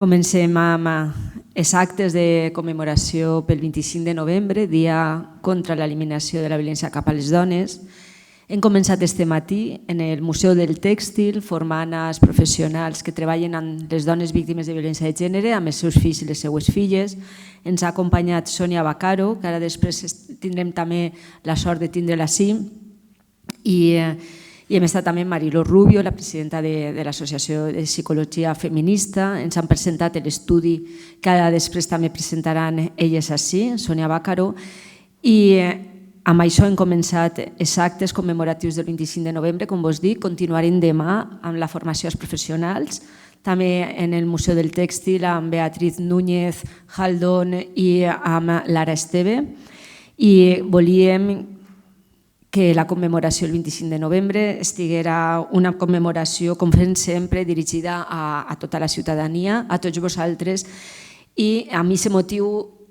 Comencem amb els actes de commemoració pel 25 de novembre, Dia contra l'Eliminació de la Violència cap a les Dones. Hem començat este matí en el Museu del Tèxtil formant els professionals que treballen amb les dones víctimes de violència de gènere, amb els seus fills i les seues filles. Ens ha acompanyat Sònia Vaccaro, que ara després tindrem també la sort de tindre-la ací, i hem estat també Mariló Rubio, la presidenta de l'Associació de Psicologia Feminista. Ens han presentat l'estudi que ara després també presentaran elles ací, Sònia Vaccaro, i amb això hem començat els actes commemoratius del 25 de novembre. Com vos dic, continuarem demà amb la formació als professionals, també en el Museu del Tèxtil amb Beatriz Núñez Haldón i amb Lara Esteve. I volíem que la commemoració el 25 de novembre estiguera una commemoració, com fem sempre, dirigida a tota la ciutadania, a tots vosaltres, i amb aquest motiu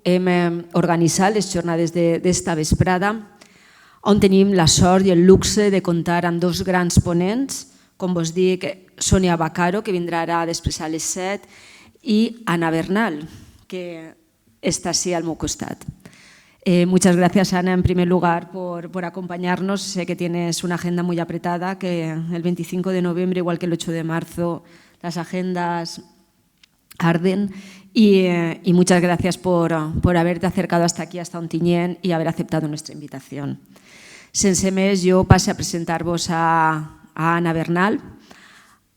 hem organitzat les jornades d'esta vesprada, on tenim la sort i el luxe de comptar amb dos grans ponents, com vos dic, Sònia Vaccaro, que vindrà ara després a les 7, i Ana Bernal, que està així al meu costat. Muchas gracias, Ana, en primer lugar, por acompañarnos. Sé que tienes una agenda muy apretada, que el 25 de noviembre, igual que el 8 de marzo, las agendas arden. Y muchas gracias por haberte acercado hasta aquí, hasta Ontinyent, y haber aceptado nuestra invitación. Sense més, jo passo a presentar-vos a Ana Bernal.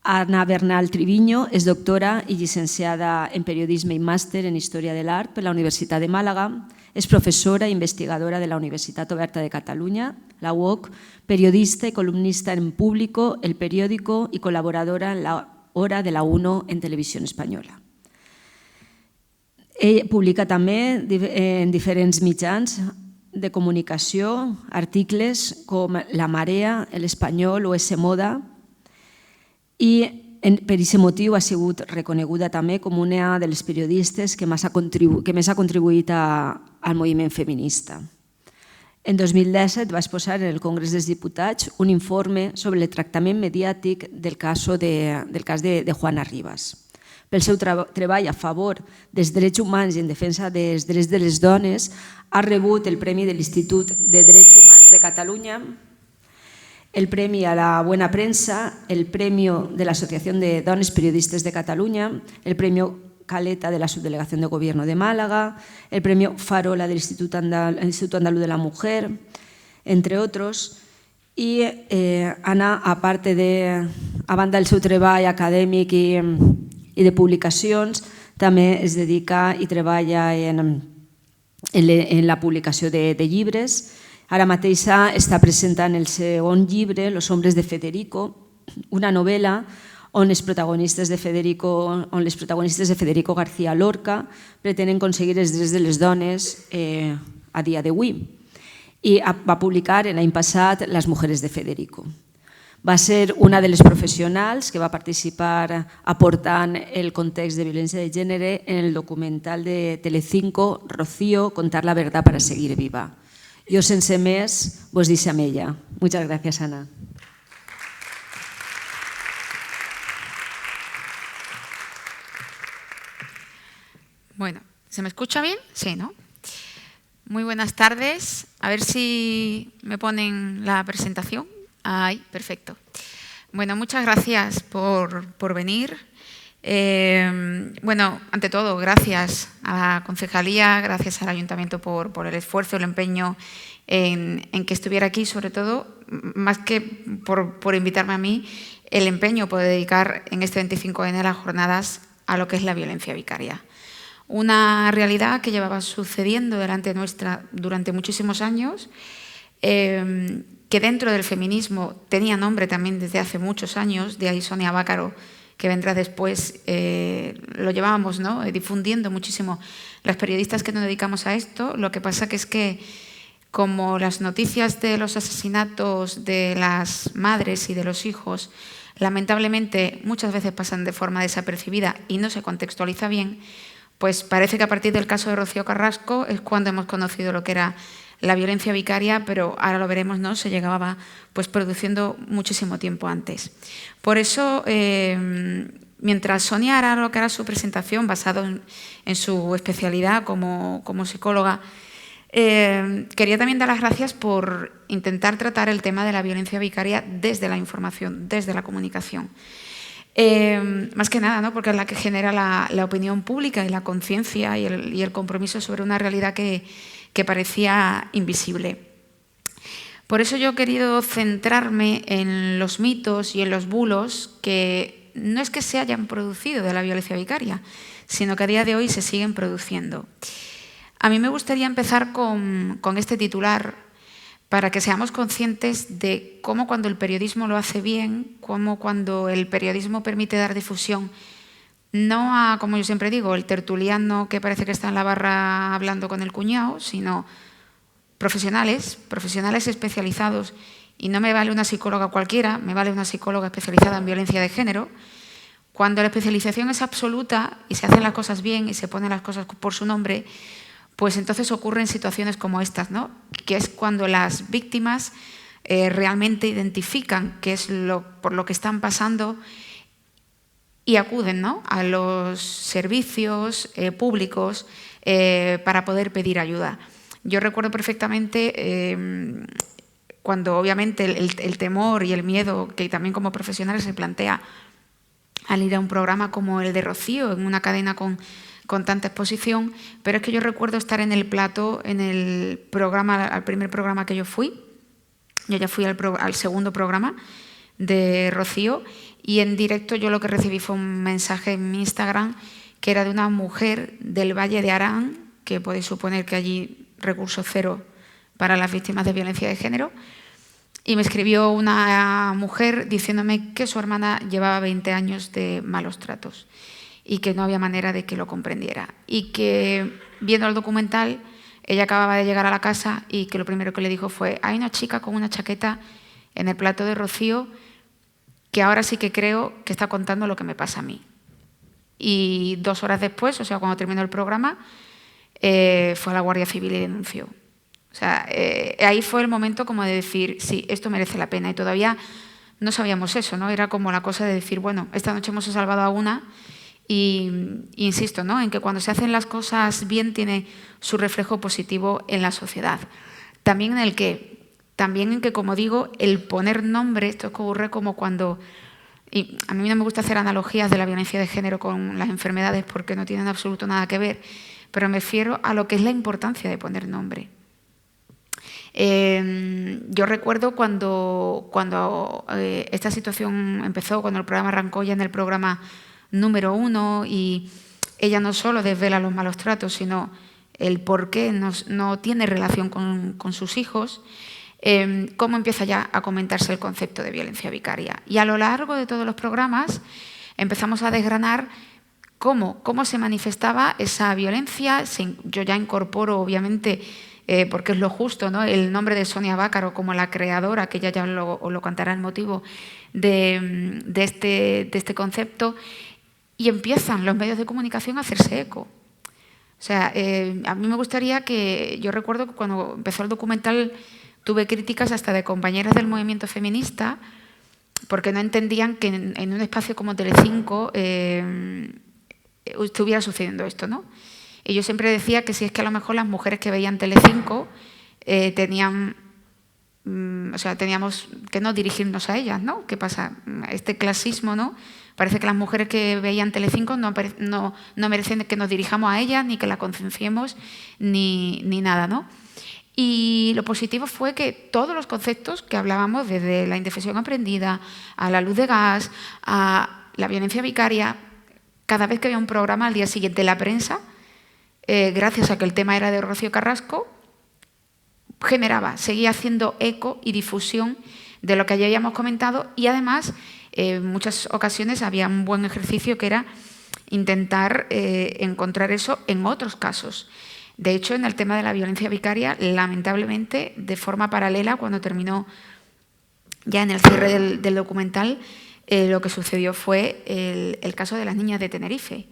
Ana Bernal Triviño és doctora i llicenciada en Periodisme i màster en Història de l'Art per la Universitat de Màlaga. És professora i investigadora de la Universitat Oberta de Catalunya, la UOC, periodista i columnista en Público, El Periódico i col·laboradora en la Hora de la UNO en Televisió Espanyola. Ell publica també en diferents mitjans de comunicació articles com La Marea, El Espanyol o S Moda, i per aquest motiu ha sigut reconeguda també com una de les periodistes que més ha contribuït al moviment feminista. En 2017 va exposar en el Congrés dels Diputats un informe sobre el tractament mediàtic del cas de Juana Rivas. Pel seu treball a favor dels drets humans i en defensa dels drets de les dones, ha rebut el Premi de l'Institut de Drets Humans de Catalunya, el Premi a la Buena Prensa, el Premio de la Asociación de Dones Periodistes de Catalunya, el Premio Caleta de la Subdelegación de Gobierno de Málaga, el Premio Farola del Instituto Andaluz de la Mujer, entre otros. I Ana, a banda del seu treball acadèmic i de publicacions, també es dedica i treballa en la publicació de llibres. Ara mateix està presentant el segon llibre, Los hombres de Federico, una novel·la on les protagonistes de Federico García Lorca pretenen aconseguir els drets de les dones a dia d'avui. I va publicar l'any passat Las mujeres de Federico. Va ser una de les professionals que va participar aportant el context de violència de gènere en el documental de Telecinco, Rocío, contar la verdad para seguir viva. Jo, sense més, vos deixo amb ella. Muchas gracias, Ana. Bueno, ¿se me escucha bien? Sí, ¿no? Muy buenas tardes. A ver si me ponen la presentación. Ahí, perfecto. Bueno, muchas gracias por venir. Bueno, ante todo, gracias a la Concejalía, gracias al Ayuntamiento por el esfuerzo, el empeño en que estuviera aquí, sobre todo, más que por invitarme a mí, el empeño por dedicar en este 25N las jornadas a lo que es la violencia vicaria. Una realidad que llevaba sucediendo delante nuestra durante muchísimos años, que dentro del feminismo tenía nombre también desde hace muchos años, de ahí Sònia Vaccaro, que vendrá después, lo llevábamos difundiendo muchísimo las periodistas que nos dedicamos a esto. Lo que pasa que es que como las noticias de los asesinatos de las madres y de los hijos lamentablemente muchas veces pasan de forma desapercibida y no se contextualiza bien, pues parece que a partir del caso de Rocío Carrasco es cuando hemos conocido lo que era la violencia vicaria, pero ahora lo veremos, ¿no? Se llegaba pues produciendo muchísimo tiempo antes. Por eso mientras Sonia hará lo que hará su presentación, basado en su especialidad como psicóloga, quería también dar las gracias por intentar tratar el tema de la violencia vicaria desde la información, desde la comunicación. Más que nada, ¿no? Porque es la que genera la opinión pública y la conciencia y el compromiso sobre una realidad que parecía invisible. Por eso yo he querido centrarme en los mitos y en los bulos que no es que se hayan producido de la violencia vicaria, sino que a día de hoy se siguen produciendo. A mí me gustaría empezar con este titular para que seamos conscientes de cómo cuando el periodismo lo hace bien, cómo cuando el periodismo permite dar difusión, no a, como yo siempre digo, el tertuliano que parece que está en la barra hablando con el cuñado, sino profesionales especializados, y no me vale una psicóloga cualquiera, me vale una psicóloga especializada en violencia de género. Cuando la especialización es absoluta y se hacen las cosas bien y se ponen las cosas por su nombre, pues entonces ocurren situaciones como estas, ¿no? Que es cuando las víctimas realmente identifican qué es por lo que están pasando y acuden, ¿no?, a los servicios públicos para poder pedir ayuda. Yo recuerdo perfectamente cuando obviamente el temor y el miedo que también como profesionales se plantea al ir a un programa como el de Rocío, en una cadena con tanta exposición, pero es que yo recuerdo estar en el plató, en el programa, al primer programa que yo fui. Yo ya fui al segundo programa de Rocío, y en directo yo lo que recibí fue un mensaje en mi Instagram que era de una mujer del Valle de Arán, que podéis suponer que allí recurso cero para las víctimas de violencia de género, y me escribió una mujer diciéndome que su hermana llevaba 20 años de malos tratos y que no había manera de que lo comprendiera, y que viendo el documental ella acababa de llegar a la casa y que lo primero que le dijo fue: hay una chica con una chaqueta en el plató de Rocío que ahora sí que creo que está contando lo que me pasa a mí. Y 2 horas después, o sea, cuando terminó el programa, fue a la Guardia Civil y denunció. O sea, ahí fue el momento como de decir, sí, esto merece la pena. Y todavía no sabíamos eso, ¿no? Era como la cosa de decir, bueno, esta noche hemos salvado a una. Y insisto, ¿no?, en que cuando se hacen las cosas bien tiene su reflejo positivo en la sociedad. También en que, como digo, el poner nombre, esto ocurre como cuando, y a mí no me gusta hacer analogías de la violencia de género con las enfermedades porque no tienen absoluto nada que ver, pero me refiero a lo que es la importancia de poner nombre. Yo recuerdo cuando esta situación empezó, cuando el programa arrancó ya en el programa número 1, y ella no solo desvela los malos tratos, sino el por qué no tiene relación con sus hijos, cómo empieza ya a comentarse el concepto de violencia vicaria. Y a lo largo de todos los programas empezamos a desgranar cómo se manifestaba esa violencia. Yo ya incorporo, obviamente, porque es lo justo, ¿no?, el nombre de Sonia Bácaro como la creadora, que ella ya os lo contará el motivo de este concepto, y empiezan los medios de comunicación a hacerse eco. O sea, a mí me gustaría que, yo recuerdo que cuando empezó el documental tuve críticas hasta de compañeras del movimiento feminista porque no entendían que en un espacio como Telecinco estuviera sucediendo esto, ¿no? Y yo siempre decía que si es que a lo mejor las mujeres que veían Telecinco teníamos que no dirigirnos a ellas, ¿no? ¿Qué pasa? Este clasismo, ¿no? Parece que las mujeres que veían Telecinco no merecen que nos dirijamos a ellas, ni que la concienciemos, ni nada, ¿no? Y lo positivo fue que todos los conceptos que hablábamos, desde la indefensión aprendida, a la luz de gas, a la violencia vicaria, cada vez que había un programa al día siguiente la prensa, gracias a que el tema era de Rocío Carrasco, seguía haciendo eco y difusión de lo que ya habíamos comentado, y además en muchas ocasiones había un buen ejercicio que era intentar encontrar eso en otros casos. De hecho, en el tema de la violencia vicaria, lamentablemente, de forma paralela, cuando terminó ya en el cierre del documental, lo que sucedió fue el caso de las niñas de Tenerife.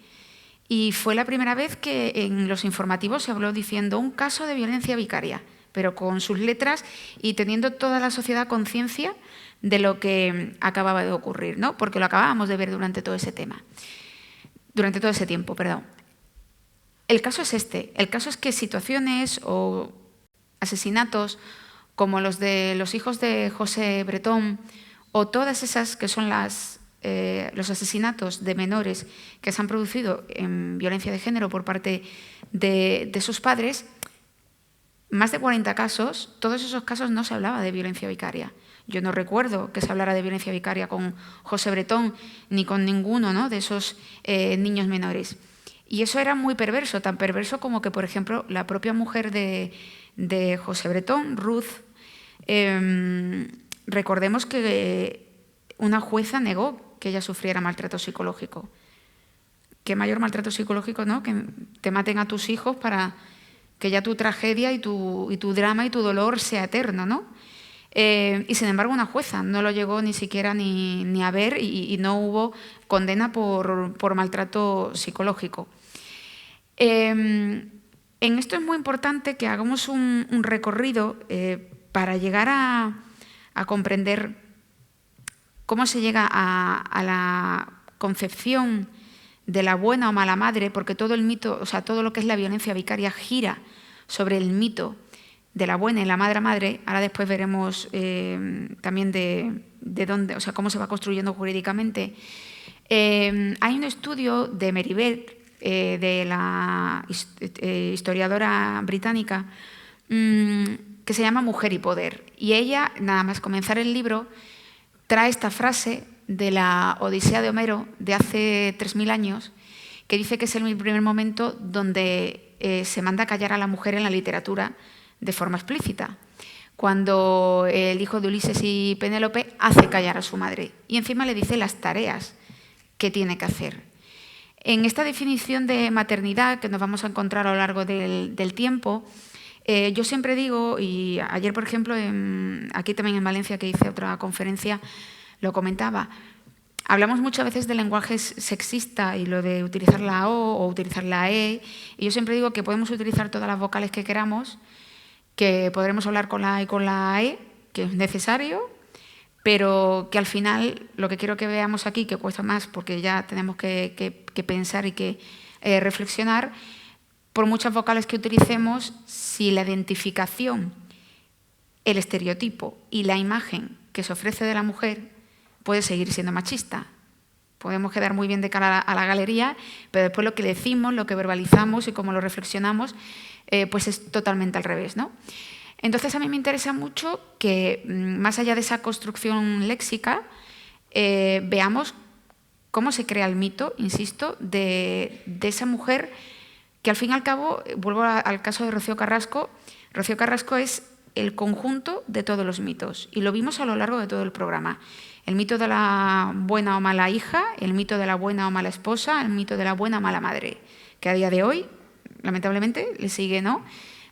Y fue la primera vez que en los informativos se habló diciendo un caso de violencia vicaria, pero con sus letras y teniendo toda la sociedad conciencia de lo que acababa de ocurrir, ¿no? Porque lo acabábamos de ver durante todo ese tiempo. El caso es este. El caso es que situaciones o asesinatos como los de los hijos de José Bretón o todas esas que son los asesinatos de menores que se han producido en violencia de género por parte de sus padres, más de 40 casos, todos esos casos no se hablaba de violencia vicaria. Yo no recuerdo que se hablara de violencia vicaria con José Bretón ni con ninguno, ¿no?, de esos niños menores. Y eso era muy perverso, tan perverso como que, por ejemplo, la propia mujer de José Bretón, Ruth, recordemos que una jueza negó que ella sufriera maltrato psicológico. ¿Qué mayor maltrato psicológico, no?, que te maten a tus hijos para que ya tu tragedia y tu drama y tu dolor sea eterno, ¿no? Y sin embargo una jueza no lo llegó ni siquiera ni a ver y no hubo condena por maltrato psicológico. En esto es muy importante que hagamos un recorrido para llegar a comprender cómo se llega a la concepción de la buena o mala madre, porque todo el mito, o sea, todo lo que es la violencia vicaria gira sobre el mito de la buena y la madre. Ahora después veremos también de dónde, o sea, cómo se va construyendo jurídicamente. Hay un estudio de Meribeth, de la historiadora británica, que se llama Mujer y Poder. Y ella, nada más comenzar el libro, trae esta frase de la Odisea de Homero de hace 3000 años, que dice que es el primer momento donde se manda a callar a la mujer en la literatura de forma explícita, cuando el hijo de Ulises y Penélope hace callar a su madre y encima le dice las tareas que tiene que hacer. En esta definición de maternidad que nos vamos a encontrar a lo largo del tiempo, yo siempre digo, y ayer, por ejemplo, aquí también en Valencia, que hice otra conferencia, lo comentaba, hablamos muchas veces de lenguaje sexista y lo de utilizar la O utilizar la E, y yo siempre digo que podemos utilizar todas las vocales que queramos, que podremos hablar con la A y con la E, que es necesario, pero que al final lo que quiero que veamos aquí, que cuesta más porque ya tenemos que pensar y que reflexionar, por muchas vocales que utilicemos, si la identificación, el estereotipo y la imagen que se ofrece de la mujer puede seguir siendo machista. Podemos quedar muy bien de cara a la galería, pero después lo que decimos, lo que verbalizamos y cómo lo reflexionamos, pues es totalmente al revés, ¿no? Entonces a mí me interesa mucho que, más allá de esa construcción léxica, veamos cómo se crea el mito, insisto, de esa mujer que al fin y al cabo, vuelvo al caso de Rocío Carrasco. Rocío Carrasco es el conjunto de todos los mitos y lo vimos a lo largo de todo el programa. El mito de la buena o mala hija, el mito de la buena o mala esposa, el mito de la buena o mala madre, que a día de hoy, lamentablemente, le sigue, ¿no?,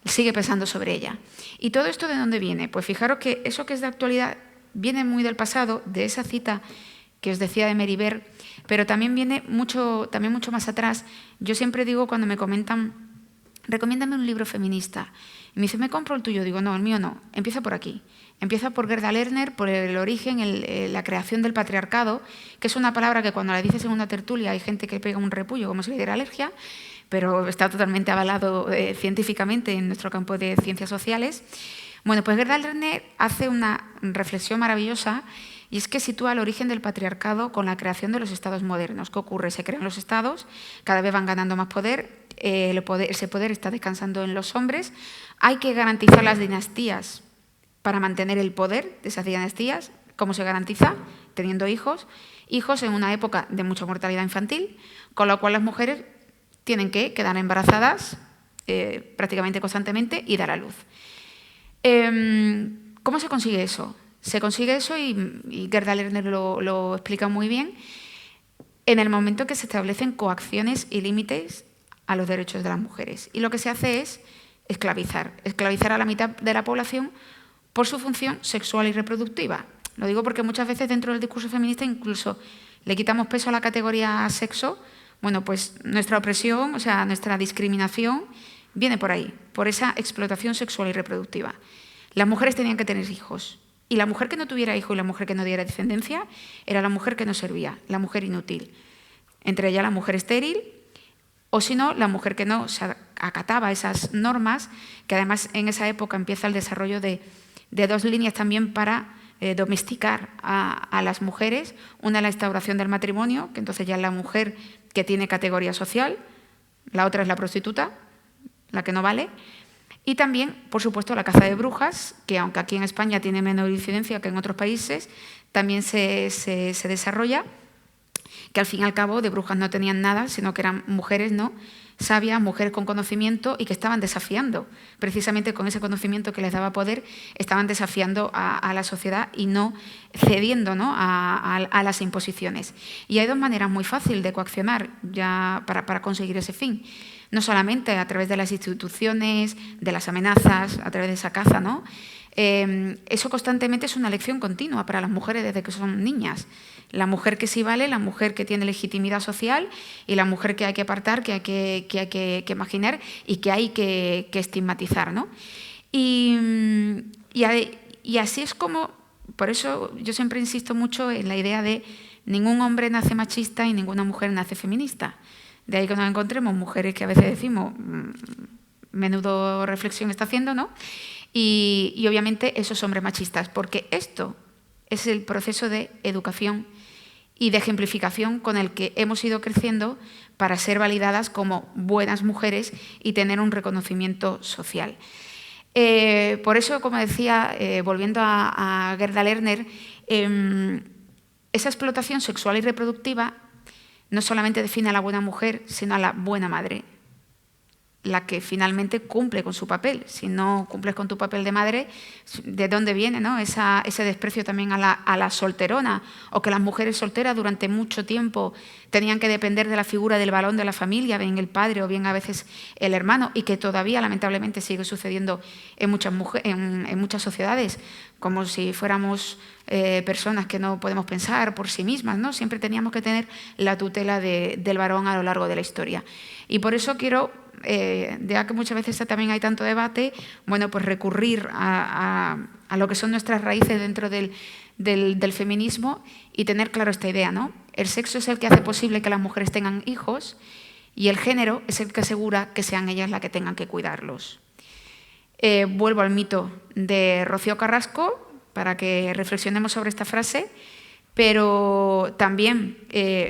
sigue pesando sobre ella. ¿Y todo esto de dónde viene? Pues fijaros que eso que es de actualidad viene muy del pasado, de esa cita que os decía de Meribeth, pero también viene mucho más atrás. Yo siempre digo, cuando me comentan, recomiéndame un libro feminista, y me dice, ¿me compro el tuyo? Digo, no, el mío no, empieza por aquí. Empieza por Gerda Lerner, por el origen, la creación del patriarcado, que es una palabra que cuando la dices en una tertulia hay gente que pega un repullo como si le diera alergia, pero está totalmente avalado científicamente en nuestro campo de ciencias sociales. Bueno, pues Gerda Lerner hace una reflexión maravillosa y es que sitúa el origen del patriarcado con la creación de los estados modernos. ¿Qué ocurre? Se crean los estados, cada vez van ganando más poder, ese poder está descansando en los hombres, hay que garantizar las dinastías para mantener el poder de esas dinastías. ¿Cómo se garantiza? Teniendo hijos en una época de mucha mortalidad infantil, con lo cual las mujeres tienen que quedar embarazadas prácticamente constantemente y dar a luz. ¿Cómo se consigue eso? Se consigue eso, y Gerda Lerner lo explica muy bien, en el momento que se establecen coacciones y límites a los derechos de las mujeres. Y lo que se hace es esclavizar a la mitad de la población por su función sexual y reproductiva. Lo digo porque muchas veces dentro del discurso feminista incluso le quitamos peso a la categoría sexo. Bueno, pues nuestra opresión, o sea, nuestra discriminación viene por ahí, por esa explotación sexual y reproductiva. Las mujeres tenían que tener hijos Y la mujer que no tuviera hijo y la mujer que no diera descendencia era la mujer que no servía, la mujer inútil. Entre ellas la mujer estéril, o si no, la mujer que no se acataba esas normas, que además en esa época empieza el desarrollo de dos líneas también para domesticar a las mujeres. Una, la instauración del matrimonio, que entonces ya es la mujer que tiene categoría social, la otra es la prostituta, la que no vale. Y también, por supuesto, la caza de brujas, que aunque aquí en España tiene menor incidencia que en otros países, también se desarrolla, que al fin y al cabo de brujas no tenían nada, sino que eran mujeres, ¿no?, sabias, mujeres con conocimiento y que estaban desafiando, precisamente con ese conocimiento que les daba poder, estaban desafiando a la sociedad y no cediendo, ¿no?, a las imposiciones. Y hay dos maneras muy fáciles de coaccionar ya para conseguir ese fin. No solamente a través de las instituciones, de las amenazas, a través de esa caza, ¿no? Eso constantemente es una lección continua para las mujeres desde que son niñas. La mujer que sí vale, la mujer que tiene legitimidad social y la mujer que hay que apartar, que hay que imaginar y que hay que estigmatizar, ¿no? Y así es como, por eso yo siempre insisto mucho en la idea de ningún hombre nace machista y ninguna mujer nace feminista. De ahí que nos encontremos mujeres que a veces decimos, menudo reflexión está haciendo, ¿no? Y obviamente esos hombres machistas, porque esto es el proceso de educación y de ejemplificación con el que hemos ido creciendo para ser validadas como buenas mujeres y tener un reconocimiento social. Por eso, como decía, volviendo a Gerda Lerner, esa explotación sexual y reproductiva no solamente define a la buena mujer, sino a la buena madre, la que finalmente cumple con su papel. Si no cumples con tu papel de madre, ¿de dónde viene, no?, ese desprecio también a la solterona? O que las mujeres solteras durante mucho tiempo tenían que depender de la figura del varón de la familia, bien el padre o bien a veces el hermano, y que todavía lamentablemente sigue sucediendo en muchas sociedades, como si fuéramos personas que no podemos pensar por sí mismas, ¿no? Siempre teníamos que tener la tutela del varón a lo largo de la historia. Y por eso quiero, ya que muchas veces también hay tanto debate, bueno, pues recurrir a lo que son nuestras raíces dentro del feminismo y tener claro esta idea, ¿no? El sexo es el que hace posible que las mujeres tengan hijos y el género es el que asegura que sean ellas las que tengan que cuidarlos. Vuelvo al mito de Rocío Carrasco para que reflexionemos sobre esta frase, pero también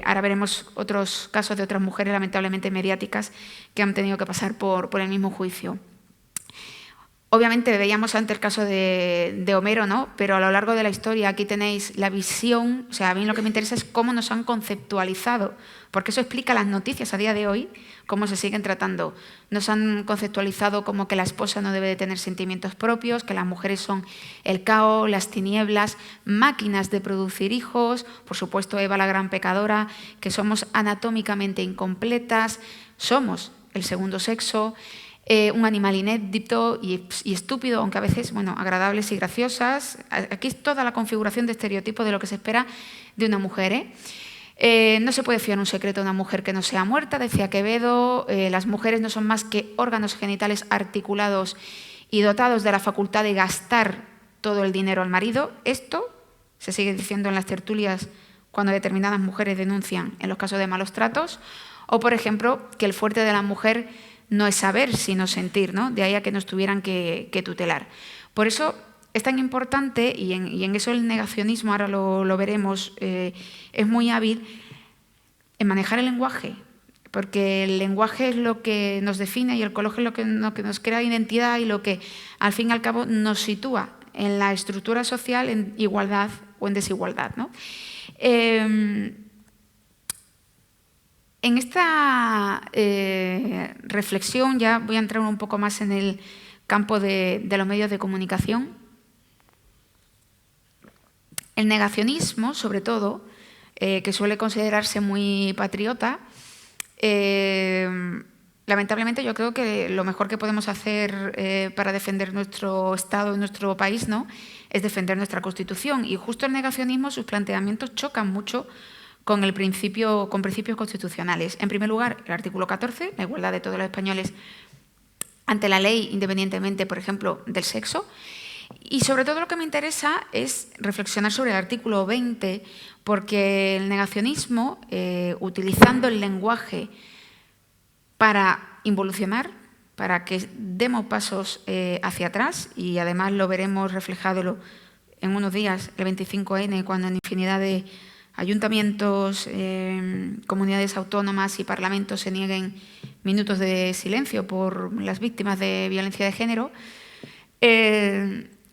ahora veremos otros casos de otras mujeres lamentablemente mediáticas que han tenido que pasar por el mismo juicio. Obviamente veíamos antes el caso de Homero, ¿no? Pero a lo largo de la historia aquí tenéis la visión, o sea, a mí lo que me interesa es cómo nos han conceptualizado, porque eso explica las noticias a día de hoy, cómo se siguen tratando. Nos han conceptualizado como que la esposa no debe de tener sentimientos propios, que las mujeres son el caos, las tinieblas, máquinas de producir hijos, por supuesto Eva la gran pecadora, que somos anatómicamente incompletas, somos el segundo sexo, un animal inédito y estúpido, aunque a veces, bueno, agradables y graciosas. Aquí es toda la configuración de estereotipo de lo que se espera de una mujer, no se puede fiar un secreto a una mujer que no sea muerta, decía Quevedo. Las mujeres no son más que órganos genitales articulados y dotados de la facultad de gastar todo el dinero al marido. Esto se sigue diciendo en las tertulias cuando determinadas mujeres denuncian en los casos de malos tratos. O, por ejemplo, que el fuerte de la mujer no es saber, sino sentir, ¿no? De ahí a que nos tuvieran que tutelar. Por eso es tan importante, y en eso el negacionismo, ahora lo veremos, es muy hábil en manejar el lenguaje, porque el lenguaje es lo que nos define y el color es lo que nos crea identidad y lo que, al fin y al cabo, nos sitúa en la estructura social en igualdad o en desigualdad, ¿no? En esta reflexión ya voy a entrar un poco más en el campo de los medios de comunicación. El negacionismo, sobre todo, que suele considerarse muy patriota, lamentablemente yo creo que lo mejor que podemos hacer para defender nuestro Estado y nuestro país, ¿no?, es defender nuestra Constitución. Y justo el negacionismo, sus planteamientos chocan mucho con principios constitucionales. En primer lugar, el artículo 14, la igualdad de todos los españoles ante la ley, independientemente, por ejemplo, del sexo. Y sobre todo lo que me interesa es reflexionar sobre el artículo 20, porque el negacionismo, utilizando el lenguaje para involucionar, para que demos pasos hacia atrás, y además lo veremos reflejado en unos días, el 25N, cuando en infinidad de ayuntamientos, comunidades autónomas y parlamentos se nieguen minutos de silencio por las víctimas de violencia de género.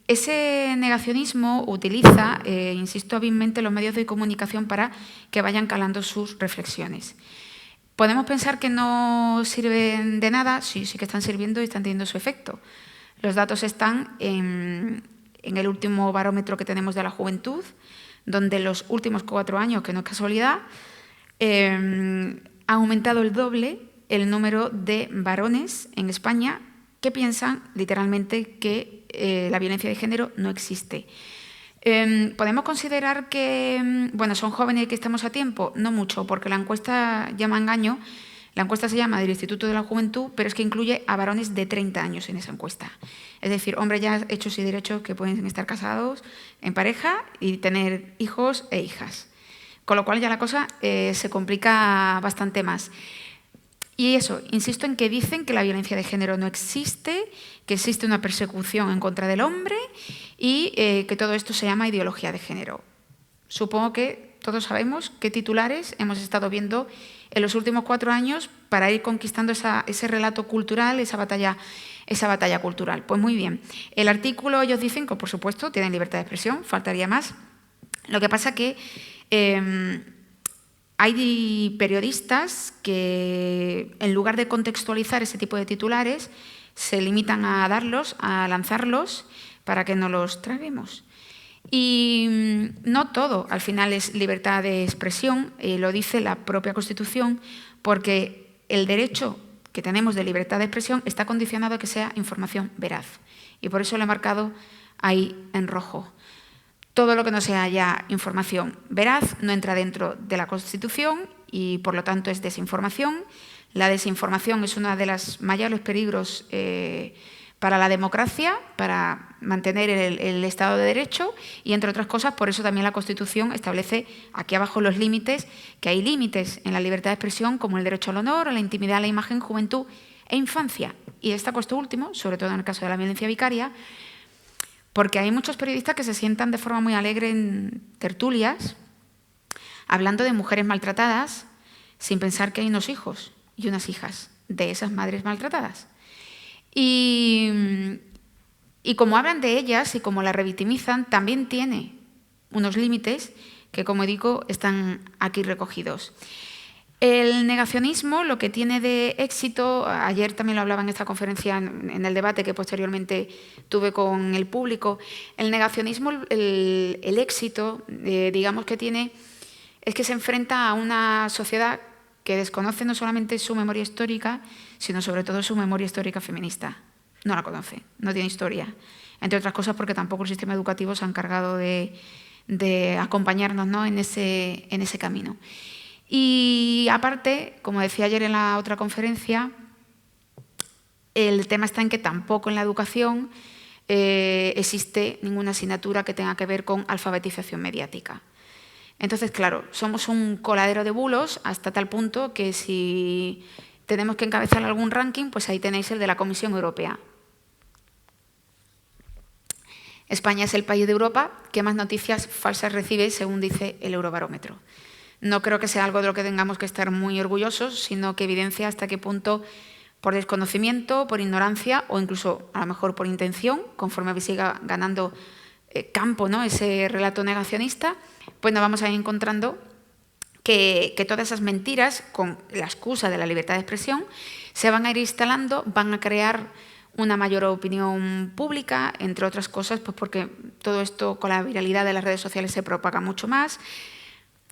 Ese negacionismo utiliza, insisto hábilmente, los medios de comunicación para que vayan calando sus reflexiones. ¿Podemos pensar que no sirven de nada? Sí, sí que están sirviendo y están teniendo su efecto. Los datos están en el último barómetro que tenemos de la juventud, donde en los últimos 4 años, que no es casualidad, ha aumentado el doble el número de varones en España que piensan literalmente que la violencia de género no existe. ¿Podemos considerar que son jóvenes y que estamos a tiempo? No mucho, porque la encuesta llama engaño. La encuesta se llama del Instituto de la Juventud, pero es que incluye a varones de 30 años en esa encuesta. Es decir, hombres ya hechos y derechos que pueden estar casados en pareja y tener hijos e hijas. Con lo cual ya la cosa se complica bastante más. Y eso, insisto en que dicen que la violencia de género no existe, que existe una persecución en contra del hombre y que todo esto se llama ideología de género. Supongo que todos sabemos qué titulares hemos estado viendo en los últimos 4 años para ir conquistando ese relato cultural, esa batalla cultural. Pues muy bien. El artículo, ellos dicen que, por supuesto, tienen libertad de expresión, faltaría más. Lo que pasa que hay periodistas que, en lugar de contextualizar ese tipo de titulares, se limitan a darlos, a lanzarlos, para que no los traguemos. Y no todo, al final, es libertad de expresión, lo dice la propia Constitución, porque el derecho que tenemos de libertad de expresión está condicionado a que sea información veraz. Y por eso lo he marcado ahí en rojo. Todo lo que no sea ya información veraz no entra dentro de la Constitución y, por lo tanto, es desinformación. La desinformación es uno de los mayores peligros para la democracia, para mantener el Estado de Derecho y, entre otras cosas, por eso también la Constitución establece aquí abajo los límites, que hay límites en la libertad de expresión como el derecho al honor, a la intimidad, a la imagen, juventud e infancia. Y destaco esto último, sobre todo en el caso de la violencia vicaria, porque hay muchos periodistas que se sientan de forma muy alegre en tertulias hablando de mujeres maltratadas sin pensar que hay unos hijos y unas hijas de esas madres maltratadas. Y como hablan de ellas y como la revictimizan, también tiene unos límites que, como digo, están aquí recogidos. El negacionismo, lo que tiene de éxito, ayer también lo hablaba en esta conferencia, en el debate que posteriormente tuve con el público, el negacionismo, el éxito, digamos que tiene, es que se enfrenta a una sociedad que desconoce no solamente su memoria histórica, sino sobre todo su memoria histórica feminista. No la conoce, no tiene historia. Entre otras cosas porque tampoco el sistema educativo se ha encargado de acompañarnos, ¿no?, en ese camino. Y aparte, como decía ayer en la otra conferencia, el tema está en que tampoco en la educación existe ninguna asignatura que tenga que ver con alfabetización mediática. Entonces, claro, somos un coladero de bulos hasta tal punto que si tenemos que encabezar algún ranking, pues ahí tenéis el de la Comisión Europea. España es el país de Europa que más noticias falsas recibe, según dice el Eurobarómetro. No creo que sea algo de lo que tengamos que estar muy orgullosos, sino que evidencia hasta qué punto, por desconocimiento, por ignorancia o incluso a lo mejor por intención, conforme siga ganando campo, ¿no?, ese relato negacionista, pues nos vamos a ir encontrando que todas esas mentiras, con la excusa de la libertad de expresión, se van a ir instalando, van a crear una mayor opinión pública, entre otras cosas, pues porque todo esto con la viralidad de las redes sociales se propaga mucho más.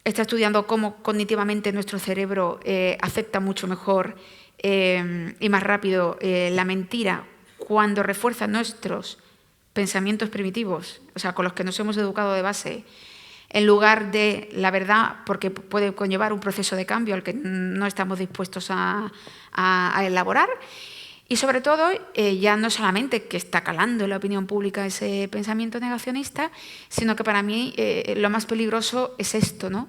Está estudiando cómo cognitivamente nuestro cerebro acepta mucho mejor y más rápido la mentira cuando refuerza nuestros pensamientos primitivos, o sea, con los que nos hemos educado de base, en lugar de la verdad, porque puede conllevar un proceso de cambio al que no estamos dispuestos a elaborar. Y sobre todo, ya no solamente que está calando en la opinión pública ese pensamiento negacionista, sino que para mí lo más peligroso es esto, ¿no?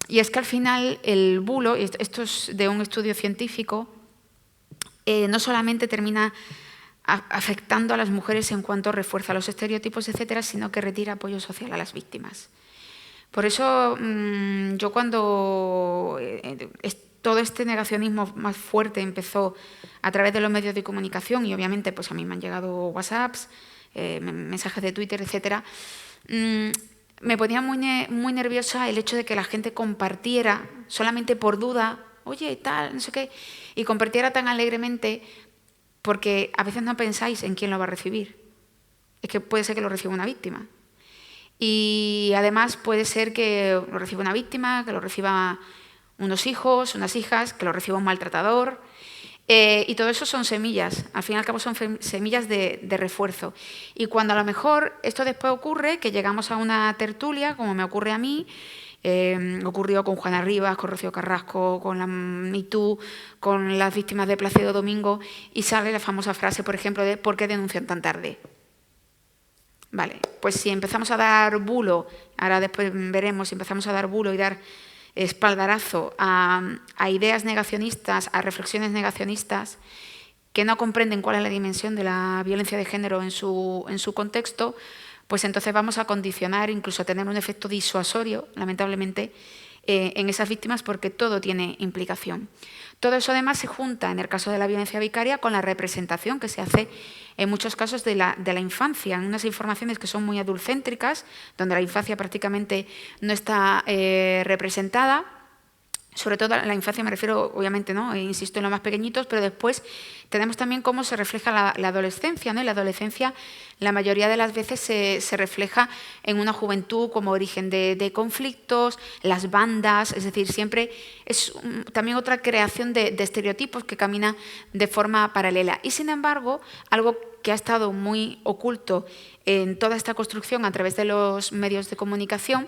Y es que al final el bulo, esto es de un estudio científico, no solamente termina afectando a las mujeres en cuanto refuerza los estereotipos, etcétera, sino que retira apoyo social a las víctimas. Por eso yo cuando todo este negacionismo más fuerte empezó a través de los medios de comunicación, y obviamente pues a mí me han llegado WhatsApps, mensajes de Twitter, etcétera, me ponía muy nerviosa el hecho de que la gente compartiera solamente por duda, oye, tal, no sé qué, y compartiera tan alegremente, porque a veces no pensáis en quién lo va a recibir. Es que puede ser que lo reciba una víctima. Y además puede ser que lo reciba una víctima, que lo reciba unos hijos, unas hijas, que lo reciba un maltratador. Y todo eso son semillas, al fin y al cabo son semillas de refuerzo. Y cuando a lo mejor esto después ocurre, que llegamos a una tertulia, como me ocurre a mí, ocurrió con Juana Rivas, con Rocío Carrasco, con la MeToo, con las víctimas de Plácido Domingo, y sale la famosa frase, por ejemplo, de ¿por qué denuncian tan tarde? Vale, pues si empezamos a dar bulo, ahora después veremos, si empezamos a dar bulo y dar espaldarazo a ideas negacionistas, a reflexiones negacionistas que no comprenden cuál es la dimensión de la violencia de género en su contexto, pues entonces vamos a condicionar, incluso a tener un efecto disuasorio, lamentablemente, en esas víctimas, porque todo tiene implicación. Todo eso además se junta, en el caso de la violencia vicaria, con la representación que se hace en muchos casos de la infancia, en unas informaciones que son muy adultcéntricas, donde la infancia prácticamente no está representada. Sobre todo a la infancia me refiero, obviamente, ¿no? Insisto en los más pequeñitos, pero después tenemos también cómo se refleja la adolescencia, ¿no? Y la adolescencia, la mayoría de las veces se refleja en una juventud como origen de conflictos, las bandas, es decir, siempre es también otra creación de estereotipos que camina de forma paralela. Y sin embargo, algo que ha estado muy oculto en toda esta construcción a través de los medios de comunicación,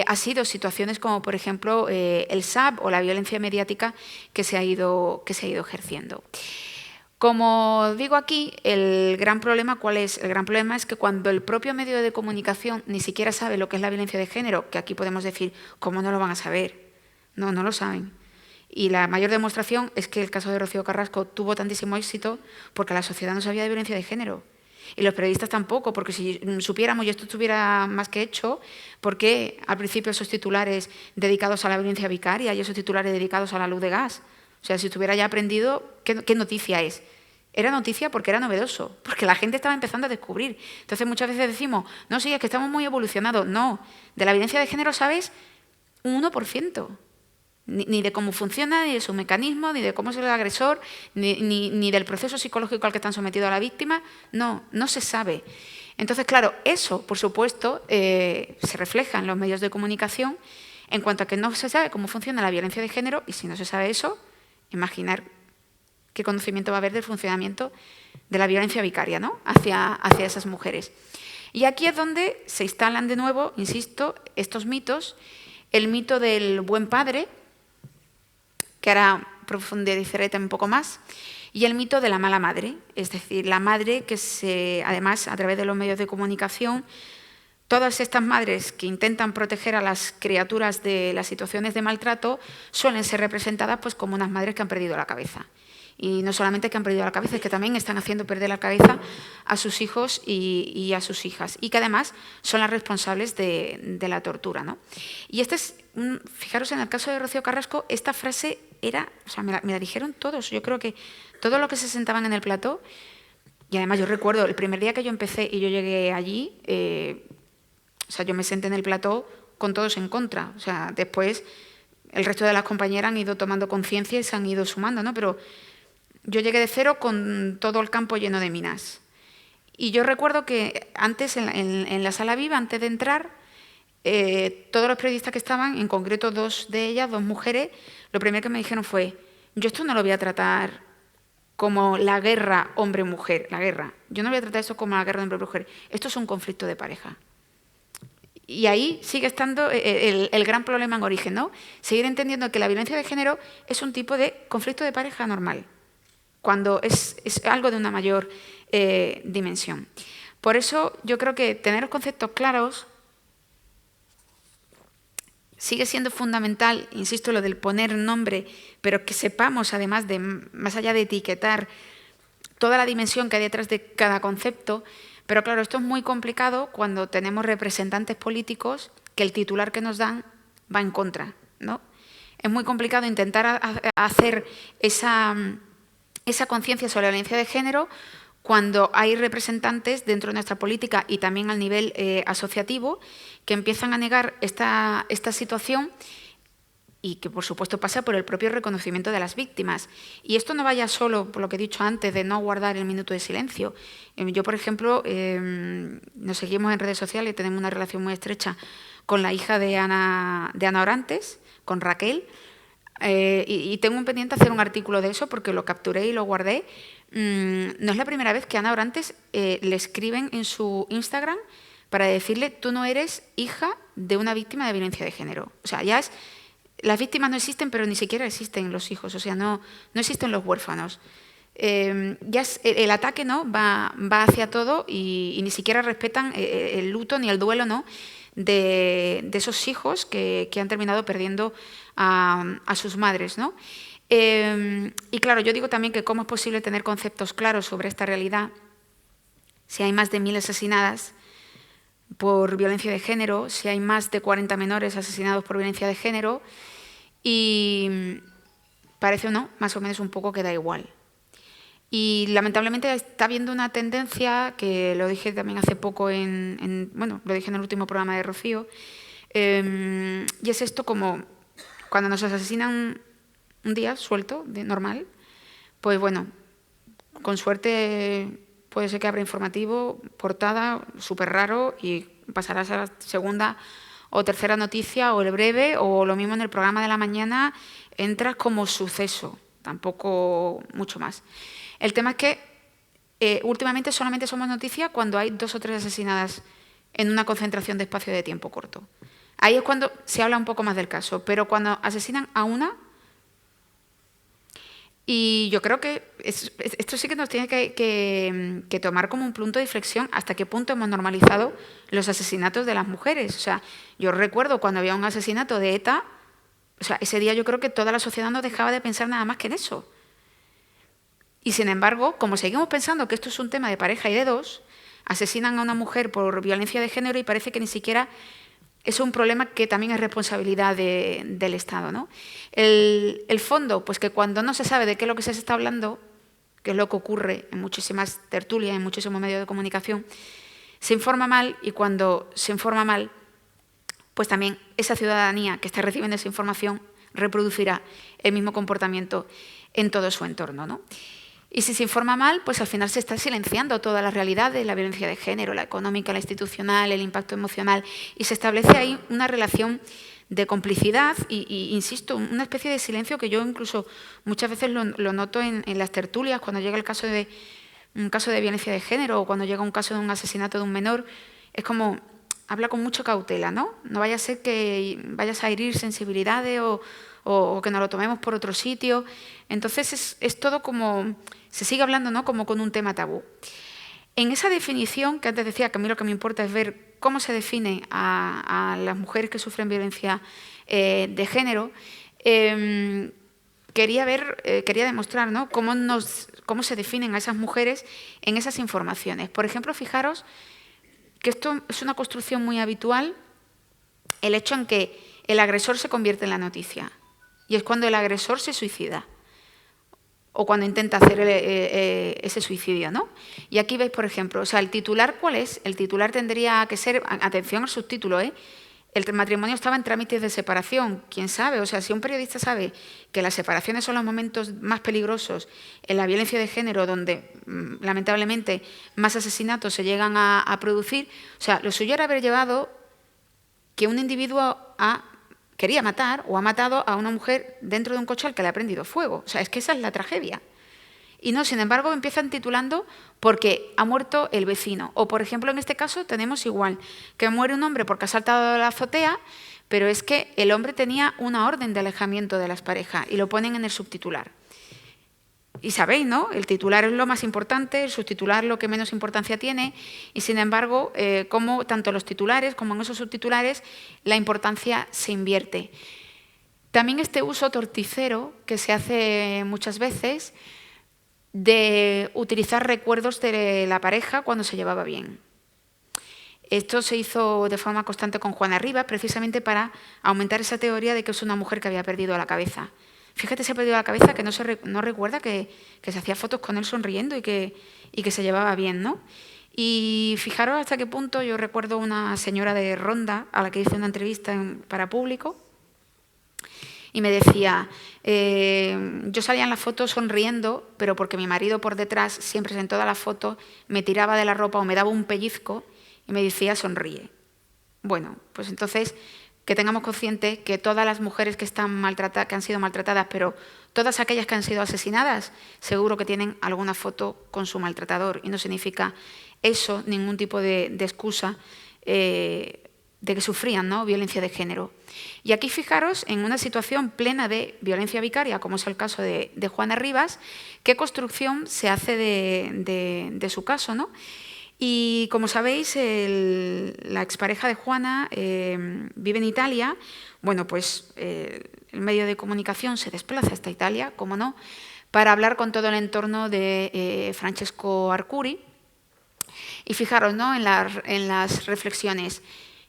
ha sido situaciones como, por ejemplo, el SAP o la violencia mediática que se ha ido ejerciendo. Como digo aquí, el gran problema, ¿cuál es? El gran problema es que cuando el propio medio de comunicación ni siquiera sabe lo que es la violencia de género, que aquí podemos decir, ¿cómo no lo van a saber? No lo saben. Y la mayor demostración es que el caso de Rocío Carrasco tuvo tantísimo éxito porque la sociedad no sabía de violencia de género. Y los periodistas tampoco, porque si supiéramos y esto estuviera más que hecho, ¿por qué al principio esos titulares dedicados a la violencia vicaria y esos titulares dedicados a la luz de gas? O sea, si estuviera ya aprendido, ¿qué noticia es? Era noticia porque era novedoso, porque la gente estaba empezando a descubrir. Entonces muchas veces decimos, no, sí, es que estamos muy evolucionados. No, de la violencia de género sabes un 1%. Ni de cómo funciona, ni de su mecanismo, ni de cómo es el agresor, ni del proceso psicológico al que están sometidos a la víctima. No se sabe. Entonces, claro, eso, por supuesto, se refleja en los medios de comunicación en cuanto a que no se sabe cómo funciona la violencia de género, y si no se sabe eso, imaginar qué conocimiento va a haber del funcionamiento de la violencia vicaria, ¿no? hacia esas mujeres. Y aquí es donde se instalan de nuevo, insisto, estos mitos, el mito del buen padre, que ahora profundizaré un poco más, y el mito de la mala madre, es decir, la madre que además, a través de los medios de comunicación, todas estas madres que intentan proteger a las criaturas de las situaciones de maltrato suelen ser representadas pues, como unas madres que han perdido la cabeza. Y no solamente que han perdido la cabeza, es que también están haciendo perder la cabeza a sus hijos y a sus hijas. Y que además son las responsables de la tortura, ¿no? Y fijaros, en el caso de Rocío Carrasco, esta frase me la dijeron todos. Yo creo que todos los que se sentaban en el plató, y además yo recuerdo el primer día que yo empecé y yo llegué allí, yo me senté en el plató con todos en contra. O sea, después el resto de las compañeras han ido tomando conciencia y se han ido sumando, ¿no? Pero yo llegué de cero con todo el campo lleno de minas. Y yo recuerdo que antes, en la sala viva, antes de entrar, todos los periodistas que estaban, en concreto dos de ellas, dos mujeres, lo primero que me dijeron fue, yo esto no lo voy a tratar como la guerra hombre-mujer, la guerra. Yo no voy a tratar eso como la guerra hombre-mujer. Esto es un conflicto de pareja. Y ahí sigue estando el gran problema en origen, ¿no? Seguir entendiendo que la violencia de género es un tipo de conflicto de pareja normal. cuando es algo de una mayor dimensión. Por eso yo creo que tener los conceptos claros sigue siendo fundamental, insisto, lo del poner nombre, pero que sepamos, además de, más allá de etiquetar, toda la dimensión que hay detrás de cada concepto. Pero claro, esto es muy complicado cuando tenemos representantes políticos que el titular que nos dan va en contra, ¿no? Es muy complicado intentar hacer esa conciencia sobre la violencia de género cuando hay representantes dentro de nuestra política y también al nivel asociativo que empiezan a negar esta situación y que, por supuesto, pasa por el propio reconocimiento de las víctimas. Y esto no vaya solo, por lo que he dicho antes, de no guardar el minuto de silencio. Yo, por ejemplo, nos seguimos en redes sociales y tenemos una relación muy estrecha con la hija de Ana Orantes, con Raquel, y tengo un pendiente hacer un artículo de eso porque lo capturé y lo guardé. No es la primera vez que Ana Orantes le escriben en su Instagram para decirle: tú no eres hija de una víctima de violencia de género. O sea, ya es... Las víctimas no existen, pero ni siquiera existen los hijos, o sea, no existen los huérfanos. Ya es, el ataque, ¿no?, va hacia todo y ni siquiera respetan el luto ni el duelo, ¿no?, de esos hijos que han terminado perdiendo a sus madres, ¿no? Y claro, yo digo también que cómo es posible tener conceptos claros sobre esta realidad si hay más de 1000 asesinadas por violencia de género, si hay más de 40 menores asesinados por violencia de género, y parece o no, más o menos un poco que da igual. Y lamentablemente está habiendo una tendencia, que lo dije también hace poco bueno, lo dije en el último programa de Rocío, y es esto como cuando nos asesinan un día suelto, normal, pues bueno, con suerte puede ser que abra informativo, portada, súper raro, y pasarás a la segunda o tercera noticia, o el breve, o lo mismo en el programa de la mañana, entras como suceso, tampoco mucho más. El tema es que últimamente solamente somos noticia cuando hay 2 o 3 asesinadas en una concentración de espacio de tiempo corto. Ahí es cuando se habla un poco más del caso, pero cuando asesinan a una... Y yo creo que esto sí que nos tiene que tomar como un punto de inflexión hasta qué punto hemos normalizado los asesinatos de las mujeres. O sea, yo recuerdo cuando había un asesinato de ETA, o sea, ese día yo creo que toda la sociedad no dejaba de pensar nada más que en eso. Y sin embargo, como seguimos pensando que esto es un tema de pareja y de dos, asesinan a una mujer por violencia de género y parece que ni siquiera... Es un problema que también es responsabilidad del Estado, ¿no? El fondo, pues que cuando no se sabe de qué es lo que se está hablando, que es lo que ocurre en muchísimas tertulias, en muchísimos medios de comunicación, se informa mal, y cuando se informa mal, pues también esa ciudadanía que está recibiendo esa información reproducirá el mismo comportamiento en todo su entorno, ¿no? Y si se informa mal, pues al final se está silenciando toda la realidad de la violencia de género, la económica, la institucional, el impacto emocional, y se establece ahí una relación de complicidad y insisto, una especie de silencio que yo incluso muchas veces lo noto en las tertulias, cuando llega un caso de violencia de género o cuando llega un caso de un asesinato de un menor, es como, habla con mucha cautela, ¿no? No vaya a ser que vayas a herir sensibilidades o que nos lo tomemos por otro sitio. Entonces es todo como... Se sigue hablando, ¿no?, como con un tema tabú. En esa definición, que antes decía que a mí lo que me importa es ver cómo se define a las mujeres que sufren violencia de género, quería demostrar, ¿no?, cómo se definen a esas mujeres en esas informaciones. Por ejemplo, fijaros que esto es una construcción muy habitual, el hecho en que el agresor se convierte en la noticia, y es cuando el agresor se suicida o cuando intenta hacer ese suicidio, ¿no? Y aquí veis, por ejemplo, o sea, el titular, ¿cuál es? El titular tendría que ser, atención al subtítulo, el matrimonio estaba en trámites de separación. ¿Quién sabe? O sea, si un periodista sabe que las separaciones son los momentos más peligrosos en la violencia de género, donde lamentablemente más asesinatos se llegan a producir, o sea, lo suyo era haber llevado que un individuo quería matar o ha matado a una mujer dentro de un coche al que le ha prendido fuego. O sea, es que esa es la tragedia. Y no, sin embargo, empiezan titulando porque ha muerto el vecino. O, por ejemplo, en este caso tenemos igual, que muere un hombre porque ha saltado de la azotea, pero es que el hombre tenía una orden de alejamiento de las parejas y lo ponen en el subtitular. Y sabéis, ¿no? El titular es lo más importante, el subtitular lo que menos importancia tiene, y sin embargo, como tanto los titulares como en esos subtitulares, la importancia se invierte. También este uso torticero que se hace muchas veces de utilizar recuerdos de la pareja cuando se llevaba bien. Esto se hizo de forma constante con Juana Rivas, precisamente para aumentar esa teoría de que es una mujer que había perdido la cabeza. Fíjate, se ha perdido la cabeza, que no recuerda que se hacía fotos con él sonriendo y que se llevaba bien, ¿no? Y fijaros hasta qué punto yo recuerdo una señora de Ronda a la que hice una entrevista para Público y me decía, yo salía en la foto sonriendo, pero porque mi marido por detrás, siempre en todas las fotos, me tiraba de la ropa o me daba un pellizco y me decía, sonríe. Bueno, pues entonces que tengamos consciente que todas las mujeres que han sido maltratadas, pero todas aquellas que han sido asesinadas, seguro que tienen alguna foto con su maltratador, y no significa eso ningún tipo de excusa de que sufrían, ¿no?, violencia de género. Y aquí fijaros en una situación plena de violencia vicaria, como es el caso de Juana Rivas, qué construcción se hace de su caso, ¿no? Y como sabéis, la expareja de Juana vive en Italia. Bueno, pues el medio de comunicación se desplaza hasta Italia, cómo no, para hablar con todo el entorno de Francesco Arcuri. Y fijaros, ¿no?, en las reflexiones.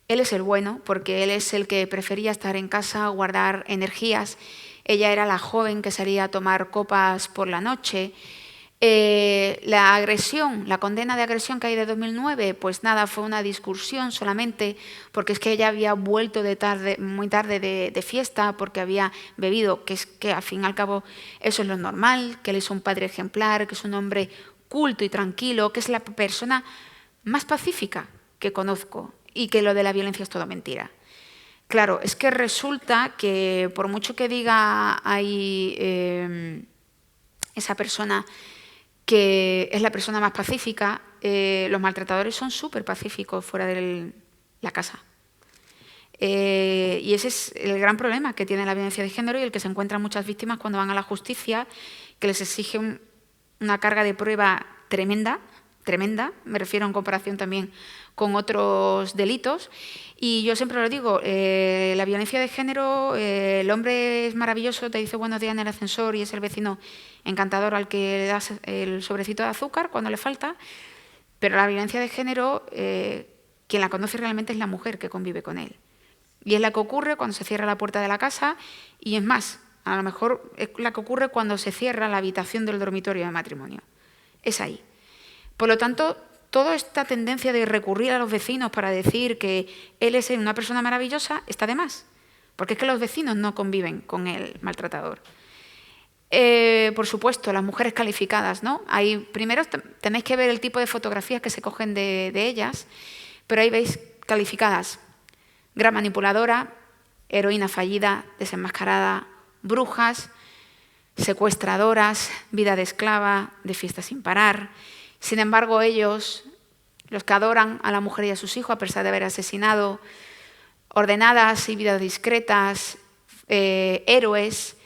Él es el bueno, porque él es el que prefería estar en casa, guardar energías. Ella era la joven que salía a tomar copas por la noche. La agresión, la condena de agresión que hay de 2009, pues nada, fue una discusión solamente porque es que ella había vuelto muy tarde de fiesta porque había bebido, que es que al fin y al cabo eso es lo normal, que él es un padre ejemplar, que es un hombre culto y tranquilo, que es la persona más pacífica que conozco y que lo de la violencia es todo mentira. Claro, es que resulta que por mucho que diga ahí esa persona que es la persona más pacífica, los maltratadores son súper pacíficos fuera de la casa. Y ese es el gran problema que tiene la violencia de género y el que se encuentran muchas víctimas cuando van a la justicia, que les exige una carga de prueba tremenda, me refiero en comparación también con otros delitos. Y yo siempre lo digo, la violencia de género, el hombre es maravilloso, te dice buenos días en el ascensor y es el vecino encantador al que le das el sobrecito de azúcar cuando le falta, pero la violencia de género, quien la conoce realmente es la mujer que convive con él. Y es la que ocurre cuando se cierra la puerta de la casa y es más, a lo mejor es la que ocurre cuando se cierra la habitación del dormitorio de matrimonio. Es ahí. Por lo tanto, toda esta tendencia de recurrir a los vecinos para decir que él es una persona maravillosa está de más, porque es que los vecinos no conviven con el maltratador. Por supuesto, las mujeres calificadas, ¿no? Primero tenéis que ver el tipo de fotografías que se cogen de ellas, pero ahí veis calificadas: gran manipuladora, heroína fallida, desenmascarada, brujas, secuestradoras, vida de esclava, de fiesta sin parar. Sin embargo, ellos, los que adoran a la mujer y a sus hijos a pesar de haber asesinado, ordenadas y vidas discretas, héroes,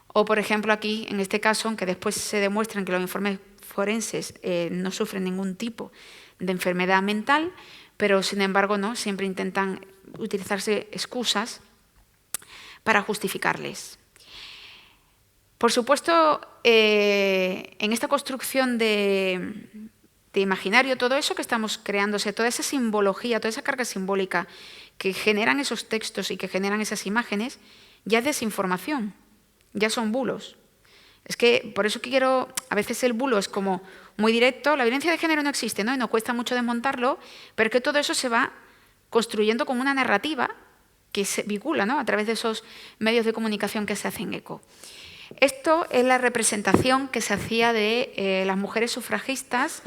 o por ejemplo aquí, en este caso, aunque después se demuestran que los informes forenses no sufren ningún tipo de enfermedad mental, pero sin embargo no, siempre intentan utilizarse excusas para justificarles. Por supuesto, en esta construcción de imaginario, todo eso que estamos creándose, toda esa simbología, toda esa carga simbólica que generan esos textos y que generan esas imágenes, ya es desinformación, ya son bulos. Es que por eso a veces el bulo es como muy directo, la violencia de género no existe, ¿no? Y nos cuesta mucho desmontarlo, pero es que todo eso se va construyendo como una narrativa que se vincula, ¿no?, a través de esos medios de comunicación que se hacen eco. Esto es la representación que se hacía de las mujeres sufragistas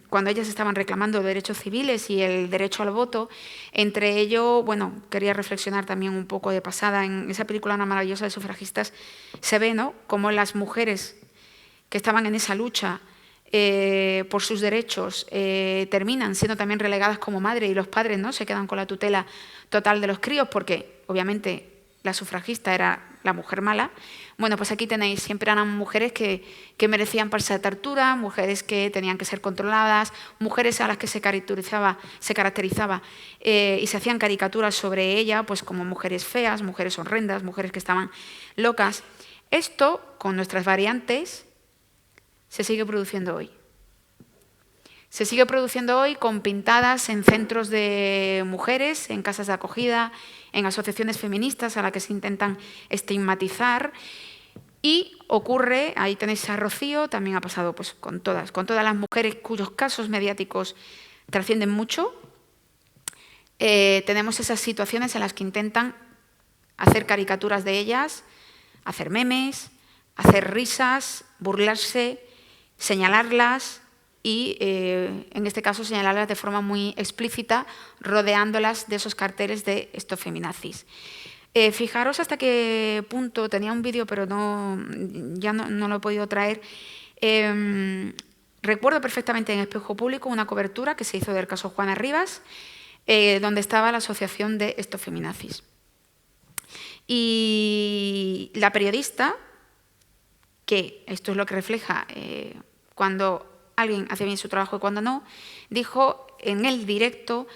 cuando ellas estaban reclamando derechos civiles y el derecho al voto. Entre ello, bueno, quería reflexionar también un poco de pasada, en esa película Una maravillosa de sufragistas se ve, ¿no?, cómo las mujeres que estaban en esa lucha por sus derechos terminan siendo también relegadas como madre y los padres, ¿no?, se quedan con la tutela total de los críos porque obviamente la sufragista era la mujer mala. Bueno, pues aquí tenéis, siempre eran mujeres que merecían pasar tortura, mujeres que tenían que ser controladas, mujeres a las que se caracterizaba y se hacían caricaturas sobre ella, pues como mujeres feas, mujeres horrendas, mujeres que estaban locas. Esto, con nuestras variantes, se sigue produciendo hoy. Se sigue produciendo hoy con pintadas en centros de mujeres, en casas de acogida, en asociaciones feministas a las que se intentan estigmatizar. Y ocurre, ahí tenéis a Rocío, también ha pasado pues, con todas las mujeres cuyos casos mediáticos trascienden mucho. Tenemos esas situaciones en las que intentan hacer caricaturas de ellas, hacer memes, hacer risas, burlarse, señalarlas y, en este caso, señalarlas de forma muy explícita, rodeándolas de esos carteles de estos feminazis. Fijaros hasta qué punto, tenía un vídeo, pero ya no lo he podido traer. Recuerdo perfectamente en Espejo Público una cobertura que se hizo del caso Juana Rivas, donde estaba la asociación de estos feminazis. Y la periodista, que esto es lo que refleja cuando alguien hace bien su trabajo y cuando no, dijo en el directo: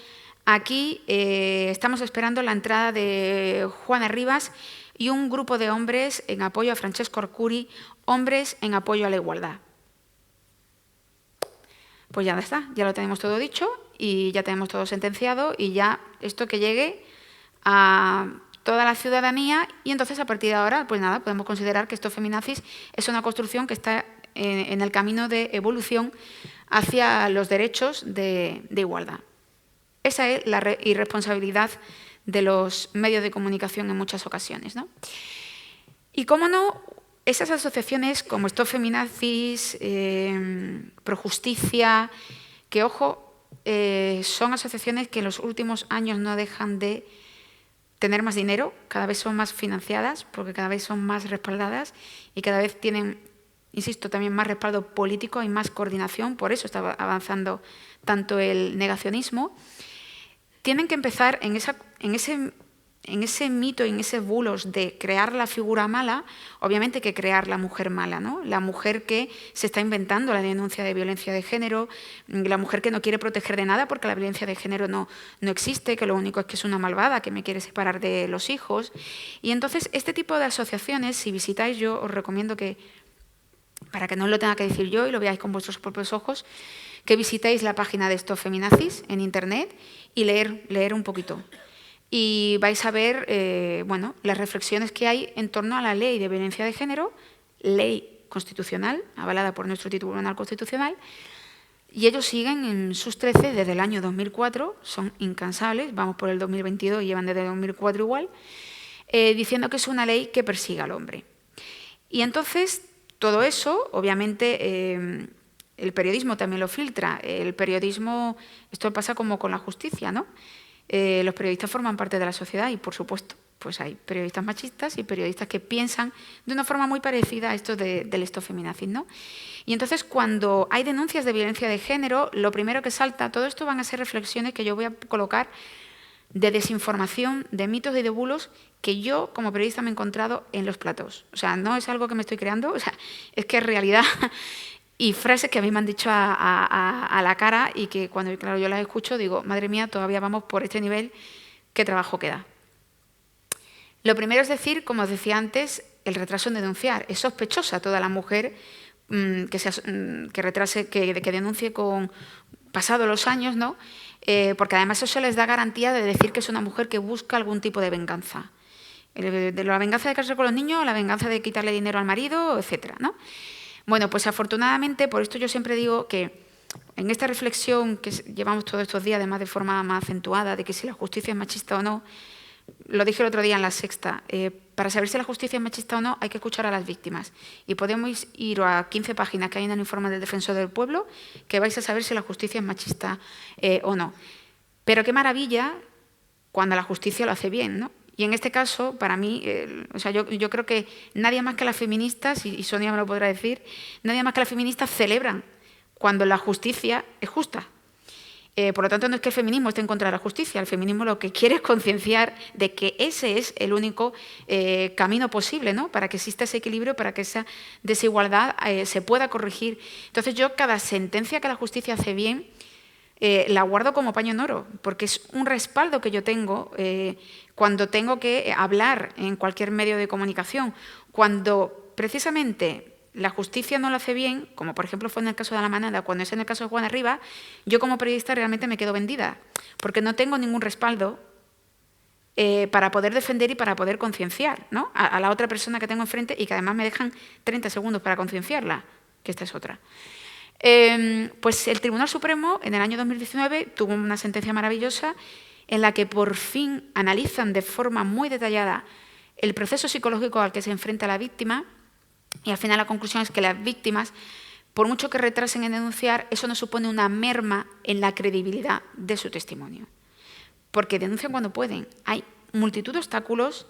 aquí estamos esperando la entrada de Juana Rivas y un grupo de hombres en apoyo a Francesco Arcuri, hombres en apoyo a la igualdad. Pues ya está, ya lo tenemos todo dicho y ya tenemos todo sentenciado y ya esto que llegue a toda la ciudadanía y entonces a partir de ahora, pues nada, podemos considerar que esto feminazis es una construcción que está en el camino de evolución hacia los derechos de igualdad. Esa es la irresponsabilidad de los medios de comunicación en muchas ocasiones, ¿no? Y cómo no, esas asociaciones como estos feminazis, Projusticia, que ojo, son asociaciones que en los últimos años no dejan de tener más dinero, cada vez son más financiadas porque cada vez son más respaldadas y cada vez tienen, insisto, también más respaldo político y más coordinación, por eso está avanzando tanto el negacionismo. Tienen que empezar en ese mito y en ese bulos de crear la figura mala, obviamente que crear la mujer mala, ¿no? La mujer que se está inventando la denuncia de violencia de género, la mujer que no quiere proteger de nada porque la violencia de género no existe, que lo único es que es una malvada que me quiere separar de los hijos. Y entonces este tipo de asociaciones, si visitáis, yo os recomiendo que, para que no lo tenga que decir yo y lo veáis con vuestros propios ojos, que visitéis la página de estos feminazis en internet y leer un poquito. Y vais a ver bueno, las reflexiones que hay en torno a la ley de violencia de género, ley constitucional, avalada por nuestro Tribunal Constitucional, y ellos siguen en sus 13 desde el año 2004, son incansables, vamos por el 2022 y llevan desde el 2004 igual, diciendo que es una ley que persigue al hombre. Y entonces, todo eso, obviamente, el periodismo también lo filtra. El periodismo, esto pasa como con la justicia, ¿no? Los periodistas forman parte de la sociedad y, por supuesto, pues hay periodistas machistas y periodistas que piensan de una forma muy parecida a esto del esto feminazis, ¿no? Y entonces, cuando hay denuncias de violencia de género, lo primero que salta, todo esto van a ser reflexiones que yo voy a colocar de desinformación, de mitos y de bulos que yo, como periodista, me he encontrado en los platós. O sea, no es algo que me estoy creando, o sea, es que es realidad. Y frases que a mí me han dicho a la cara y que cuando claro, yo las escucho digo, madre mía, todavía vamos por este nivel, ¿qué trabajo queda? Lo primero es decir, como os decía antes, el retraso en denunciar. Es sospechosa toda la mujer que denuncie con pasados los años, ¿no? Porque además eso les da garantía de decir que es una mujer que busca algún tipo de venganza. De la venganza de casarse con los niños, la venganza de quitarle dinero al marido, etcétera, ¿no? Bueno, pues afortunadamente, por esto yo siempre digo que en esta reflexión que llevamos todos estos días, además de forma más acentuada, de que si la justicia es machista o no, lo dije el otro día en La Sexta, para saber si la justicia es machista o no hay que escuchar a las víctimas. Y podemos ir a 15 páginas que hay en el informe del Defensor del Pueblo que vais a saber si la justicia es machista o no. Pero qué maravilla cuando la justicia lo hace bien, ¿no? Y en este caso, para mí, o sea, yo creo que nadie más que las feministas, y Sonia me lo podrá decir, nadie más que las feministas celebran cuando la justicia es justa. Por lo tanto, no es que el feminismo esté en contra de la justicia, el feminismo lo que quiere es concienciar de que ese es el único camino posible, ¿no? Para que exista ese equilibrio, para que esa desigualdad se pueda corregir. Entonces yo cada sentencia que la justicia hace bien la guardo como paño en oro, porque es un respaldo que yo tengo cuando tengo que hablar en cualquier medio de comunicación, cuando precisamente la justicia no lo hace bien, como por ejemplo fue en el caso de La Manada, cuando es en el caso de Juana Rivas, yo como periodista realmente me quedo vendida, porque no tengo ningún respaldo para poder defender y para poder concienciar, ¿no? a la otra persona que tengo enfrente y que además me dejan 30 segundos para concienciarla, que esta es otra. Pues el Tribunal Supremo en el año 2019 tuvo una sentencia maravillosa en la que por fin analizan de forma muy detallada el proceso psicológico al que se enfrenta la víctima. Y al final la conclusión es que las víctimas, por mucho que retrasen en denunciar, eso no supone una merma en la credibilidad de su testimonio. Porque denuncian cuando pueden. Hay multitud de obstáculos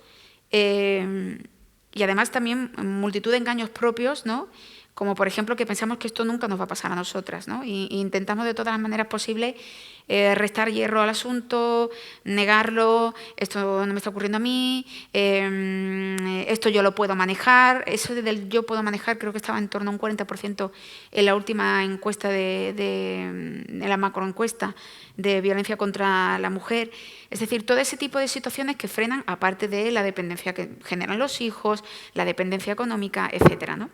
y además también multitud de engaños propios, ¿no? Como por ejemplo que pensamos que esto nunca nos va a pasar a nosotras, ¿no? Y intentamos de todas las maneras posibles restar hierro al asunto, negarlo, esto no me está ocurriendo a mí, esto yo lo puedo manejar. Eso del yo puedo manejar creo que estaba en torno a un 40% en la última encuesta de la macroencuesta de violencia contra la mujer. Es decir, todo ese tipo de situaciones que frenan, aparte de la dependencia que generan los hijos, la dependencia económica, etcétera, ¿no?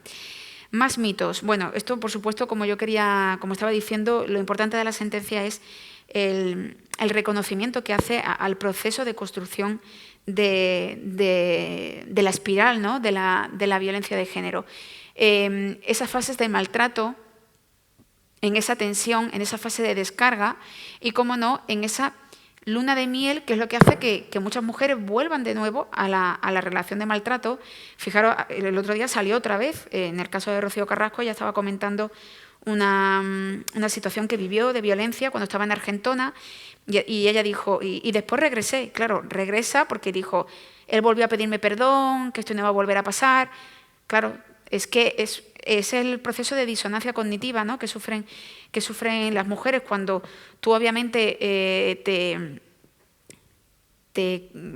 Más mitos. Bueno, esto por supuesto, como estaba diciendo, lo importante de la sentencia es el reconocimiento que hace al proceso de construcción de la espiral, ¿no? de la violencia de género. Esas fases de maltrato, en esa tensión, en esa fase de descarga y, cómo no, en esa luna de miel, que es lo que hace que muchas mujeres vuelvan de nuevo a la relación de maltrato. Fijaros, el otro día salió otra vez, en el caso de Rocío Carrasco, ella estaba comentando una situación que vivió de violencia cuando estaba en Argentona y ella dijo, y después regresé. Claro, regresa porque dijo, él volvió a pedirme perdón, que esto no va a volver a pasar. Claro, es que es el proceso de disonancia cognitiva, ¿no? que sufren las mujeres cuando tú obviamente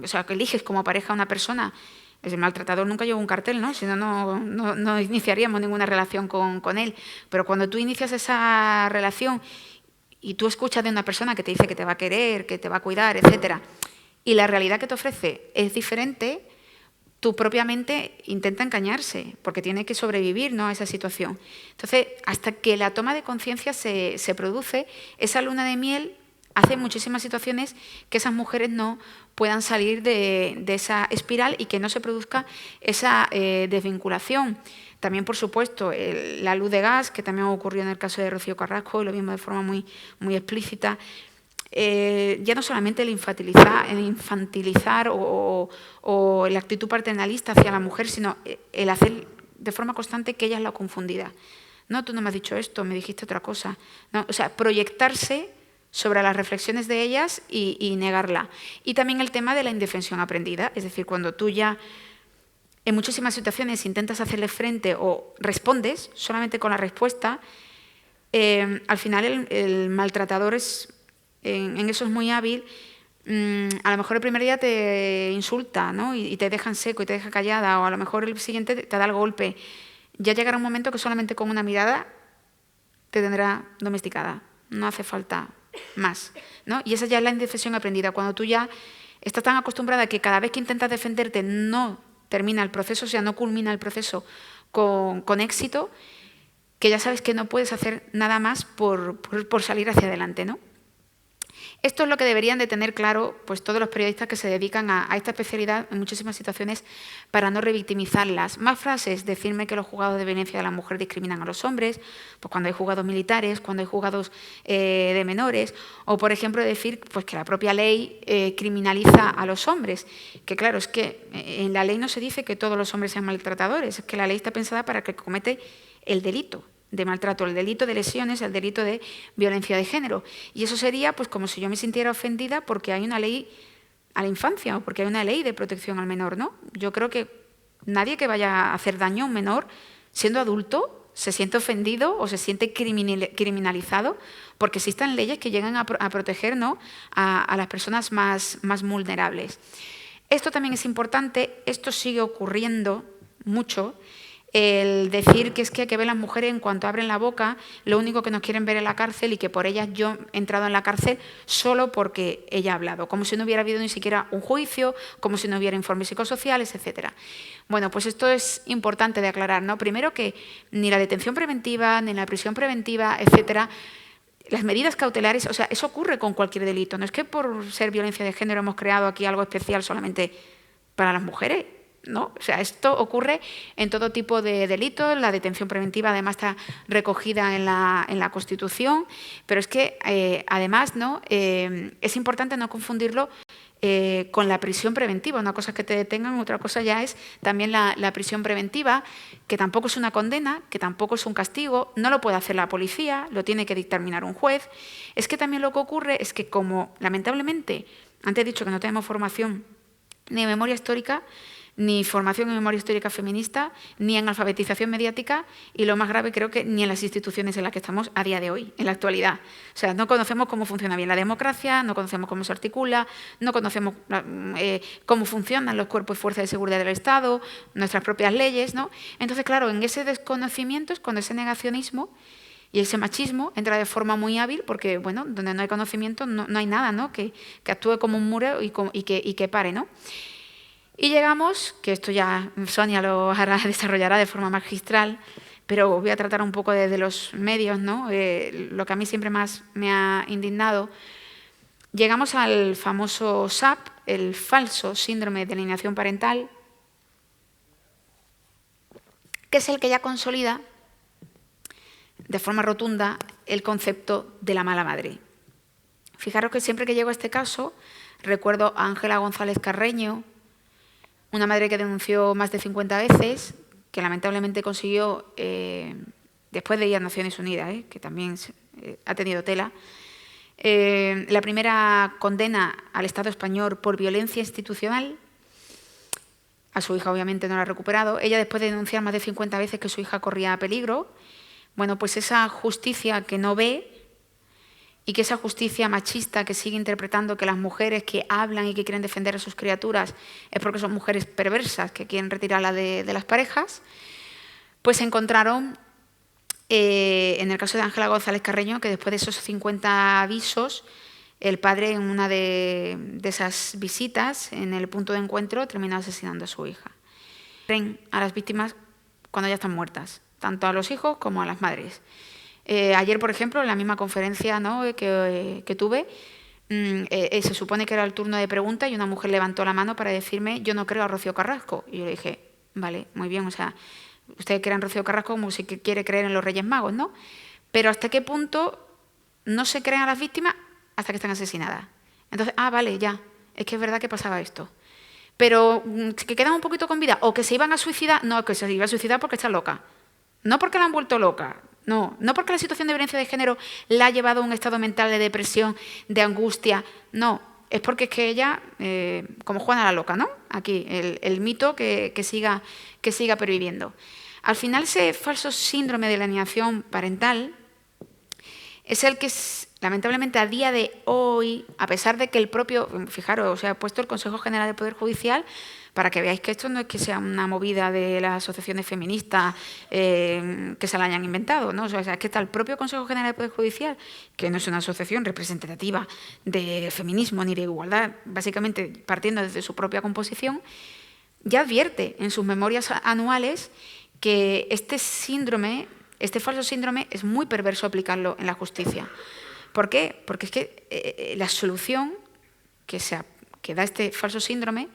o sea, que eliges como pareja a una persona. El maltratador nunca lleva un cartel, ¿no? Si no, no iniciaríamos ninguna relación con él. Pero cuando tú inicias esa relación y tú escuchas de una persona que te dice que te va a querer, que te va a cuidar, etcétera, y la realidad que te ofrece es diferente, tú propiamente intenta engañarse, porque tiene que sobrevivir, ¿no?, a esa situación. Entonces, hasta que la toma de conciencia se produce, esa luna de miel hace muchísimas situaciones que esas mujeres no puedan salir de esa espiral y que no se produzca esa desvinculación. También, por supuesto, la luz de gas, que también ocurrió en el caso de Rocío Carrasco, y lo vimos de forma muy, muy explícita. Ya no solamente el infantilizar o la actitud paternalista hacia la mujer, sino el hacer de forma constante que ella es la confundida. No, tú no me has dicho esto, me dijiste otra cosa. No, o sea, proyectarse sobre las reflexiones de ellas y negarla. Y también el tema de la indefensión aprendida, es decir, cuando tú ya en muchísimas situaciones intentas hacerle frente o respondes solamente con la respuesta, al final el maltratador en eso es muy hábil. A lo mejor el primer día te insulta, ¿no? y te deja en seco y te deja callada, o a lo mejor el siguiente te da el golpe. Ya llegará un momento que solamente con una mirada te tendrá domesticada. No hace falta más, ¿no? Y esa ya es la indefensión aprendida, cuando tú ya estás tan acostumbrada que cada vez que intentas defenderte no termina el proceso, o sea, no culmina el proceso con éxito, que ya sabes que no puedes hacer nada más por salir hacia adelante, ¿no? Esto es lo que deberían de tener claro pues, todos los periodistas que se dedican a esta especialidad en muchísimas situaciones para no revictimizarlas. Más frases, decirme que los juzgados de violencia de la mujer discriminan a los hombres, pues cuando hay juzgados militares, cuando hay juzgados de menores, o por ejemplo decir pues, que la propia ley criminaliza a los hombres, que claro, es que en la ley no se dice que todos los hombres sean maltratadores, es que la ley está pensada para que comete el delito de maltrato, el delito de lesiones, el delito de violencia de género. Y eso sería pues como si yo me sintiera ofendida porque hay una ley a la infancia o porque hay una ley de protección al menor, ¿no? Yo creo que nadie que vaya a hacer daño a un menor, siendo adulto, se siente ofendido o se siente criminalizado porque existan leyes que llegan a proteger, ¿no?, a las personas más vulnerables. Esto también es importante, esto sigue ocurriendo mucho, el decir que es que hay que ver las mujeres en cuanto abren la boca, lo único que nos quieren ver en la cárcel y que por ellas yo he entrado en la cárcel solo porque ella ha hablado, como si no hubiera habido ni siquiera un juicio, como si no hubiera informes psicosociales, etc. Bueno, pues esto es importante de aclarar, ¿no? Primero que ni la detención preventiva, ni la prisión preventiva, etc., las medidas cautelares, o sea, eso ocurre con cualquier delito. No es que por ser violencia de género hemos creado aquí algo especial solamente para las mujeres, ¿no? O sea, esto ocurre en todo tipo de delitos. La detención preventiva además está recogida en la Constitución, pero es que además, ¿no?, es importante no confundirlo con la prisión preventiva. Una cosa es que te detengan, otra cosa ya es también la prisión preventiva, que tampoco es una condena, que tampoco es un castigo, no lo puede hacer la policía, lo tiene que dictaminar un juez. Es que también lo que ocurre es que como lamentablemente, antes he dicho que no tenemos formación ni en memoria histórica, ni formación en memoria histórica feminista, ni en alfabetización mediática y, lo más grave, creo que ni en las instituciones en las que estamos a día de hoy, en la actualidad. O sea, no conocemos cómo funciona bien la democracia, no conocemos cómo se articula, no conocemos cómo funcionan los cuerpos y fuerzas de seguridad del Estado, nuestras propias leyes, ¿no? Entonces, claro, en ese desconocimiento es cuando ese negacionismo y ese machismo entra de forma muy hábil porque, bueno, donde no hay conocimiento no hay nada, ¿no?, que actúe como un muro y que pare, ¿no? Y llegamos, que esto ya Sonia lo desarrollará de forma magistral, pero voy a tratar un poco desde los medios, ¿no?, lo que a mí siempre más me ha indignado. Llegamos al famoso SAP, el falso síndrome de alienación parental, que es el que ya consolida de forma rotunda el concepto de la mala madre. Fijaros que siempre que llego a este caso, recuerdo a Ángela González Carreño, una madre que denunció más de 50 veces, que lamentablemente consiguió, después de ir a Naciones Unidas, que también ha tenido tela, la primera condena al Estado español por violencia institucional. A su hija obviamente no la ha recuperado. Ella, después de denunciar más de 50 veces que su hija corría peligro, bueno, pues esa justicia que no ve y que esa justicia machista que sigue interpretando que las mujeres que hablan y que quieren defender a sus criaturas es porque son mujeres perversas que quieren retirarla de las parejas, pues encontraron, en el caso de Ángela González Carreño, que después de esos 50 avisos, el padre en una de esas visitas, en el punto de encuentro, terminó asesinando a su hija. Creen a las víctimas cuando ya están muertas, tanto a los hijos como a las madres. Ayer, por ejemplo, en la misma conferencia, ¿no?, que tuve, se supone que era el turno de preguntas y una mujer levantó la mano para decirme: yo no creo a Rocío Carrasco. Y yo le dije: vale, muy bien, o sea, usted cree en Rocío Carrasco como si quiere creer en los Reyes Magos, ¿no? Pero ¿hasta qué punto no se creen a las víctimas? Hasta que están asesinadas. Entonces, vale, ya, es que es verdad que pasaba esto. Pero que quedan un poquito con vida, o que se iban a suicidar, no, que se iba a suicidar porque está loca. No porque la han vuelto loca. No porque la situación de violencia de género la ha llevado a un estado mental de depresión, de angustia. No, es porque es que ella, como Juana la loca, ¿no? Aquí, el mito que siga perviviendo. Al final, ese falso síndrome de la alienación parental es el que, lamentablemente, a día de hoy, a pesar de que el propio, fijaros, o sea, ha puesto el Consejo General del Poder Judicial, para que veáis que esto no es que sea una movida de las asociaciones feministas que se la hayan inventado, ¿no? O sea, es que está el propio Consejo General del Poder Judicial, que no es una asociación representativa de feminismo ni de igualdad, básicamente partiendo desde su propia composición, ya advierte en sus memorias anuales que este síndrome, este falso síndrome, es muy perverso aplicarlo en la justicia. ¿Por qué? Porque es que la solución que da este falso síndrome,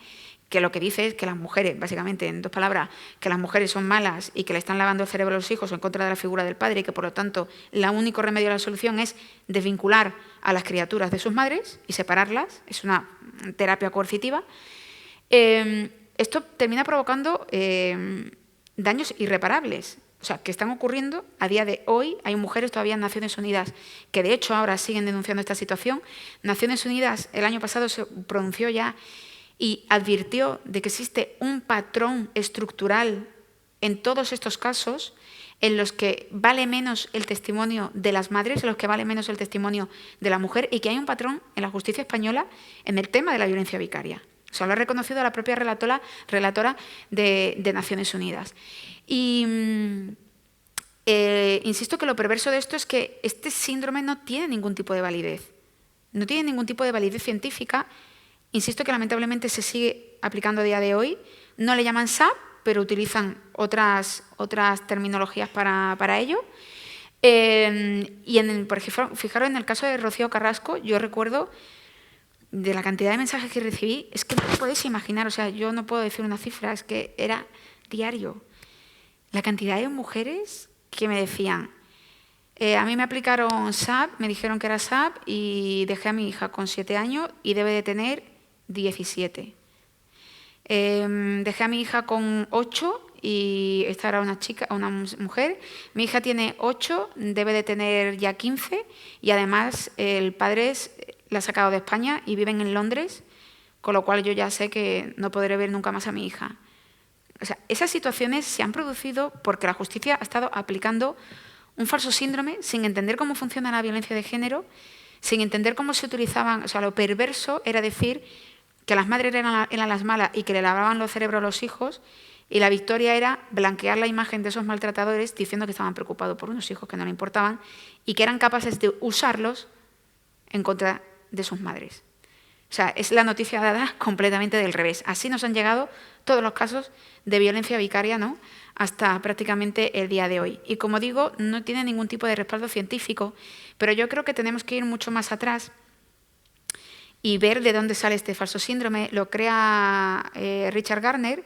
que lo que dice es que las mujeres, básicamente, en dos palabras, que las mujeres son malas y que le están lavando el cerebro a los hijos en contra de la figura del padre y que, por lo tanto, el único remedio a la solución es desvincular a las criaturas de sus madres y separarlas, es una terapia coercitiva. Esto termina provocando daños irreparables, o sea, que están ocurriendo a día de hoy. Hay mujeres todavía en Naciones Unidas que, de hecho, ahora siguen denunciando esta situación. Naciones Unidas el año pasado se pronunció ya y advirtió de que existe un patrón estructural en todos estos casos en los que vale menos el testimonio de las madres, en los que vale menos el testimonio de la mujer, y que hay un patrón en la justicia española en el tema de la violencia vicaria. O sea, lo ha reconocido la propia relatora de Naciones Unidas. Y insisto que lo perverso de esto es que este síndrome no tiene ningún tipo de validez. No tiene ningún tipo de validez científica. Insisto que lamentablemente se sigue aplicando a día de hoy. No le llaman SAP, pero utilizan otras terminologías para ello. Por ejemplo, fijaros en el caso de Rocío Carrasco, yo recuerdo de la cantidad de mensajes que recibí, es que no lo podéis imaginar, o sea, yo no puedo decir una cifra, es que era diario. La cantidad de mujeres que me decían, a mí me aplicaron SAP, me dijeron que era SAP y dejé a mi hija con 7 años y debe de tener 17. Dejé a mi hija con 8 y esta era una mujer. Mi hija tiene 8, debe de tener ya 15 y además el padre la ha sacado de España y viven en Londres, con lo cual yo ya sé que no podré ver nunca más a mi hija. O sea, esas situaciones se han producido porque la justicia ha estado aplicando un falso síndrome sin entender cómo funciona la violencia de género, sin entender cómo se utilizaban. O sea, lo perverso era decir que las madres eran las malas y que le lavaban los cerebros a los hijos, y la victoria era blanquear la imagen de esos maltratadores diciendo que estaban preocupados por unos hijos que no le importaban y que eran capaces de usarlos en contra de sus madres. O sea, es la noticia dada completamente del revés. Así nos han llegado todos los casos de violencia vicaria, ¿no?, hasta prácticamente el día de hoy. Y como digo, no tiene ningún tipo de respaldo científico, pero yo creo que tenemos que ir mucho más atrás y ver de dónde sale este falso síndrome. Lo crea Richard Gardner,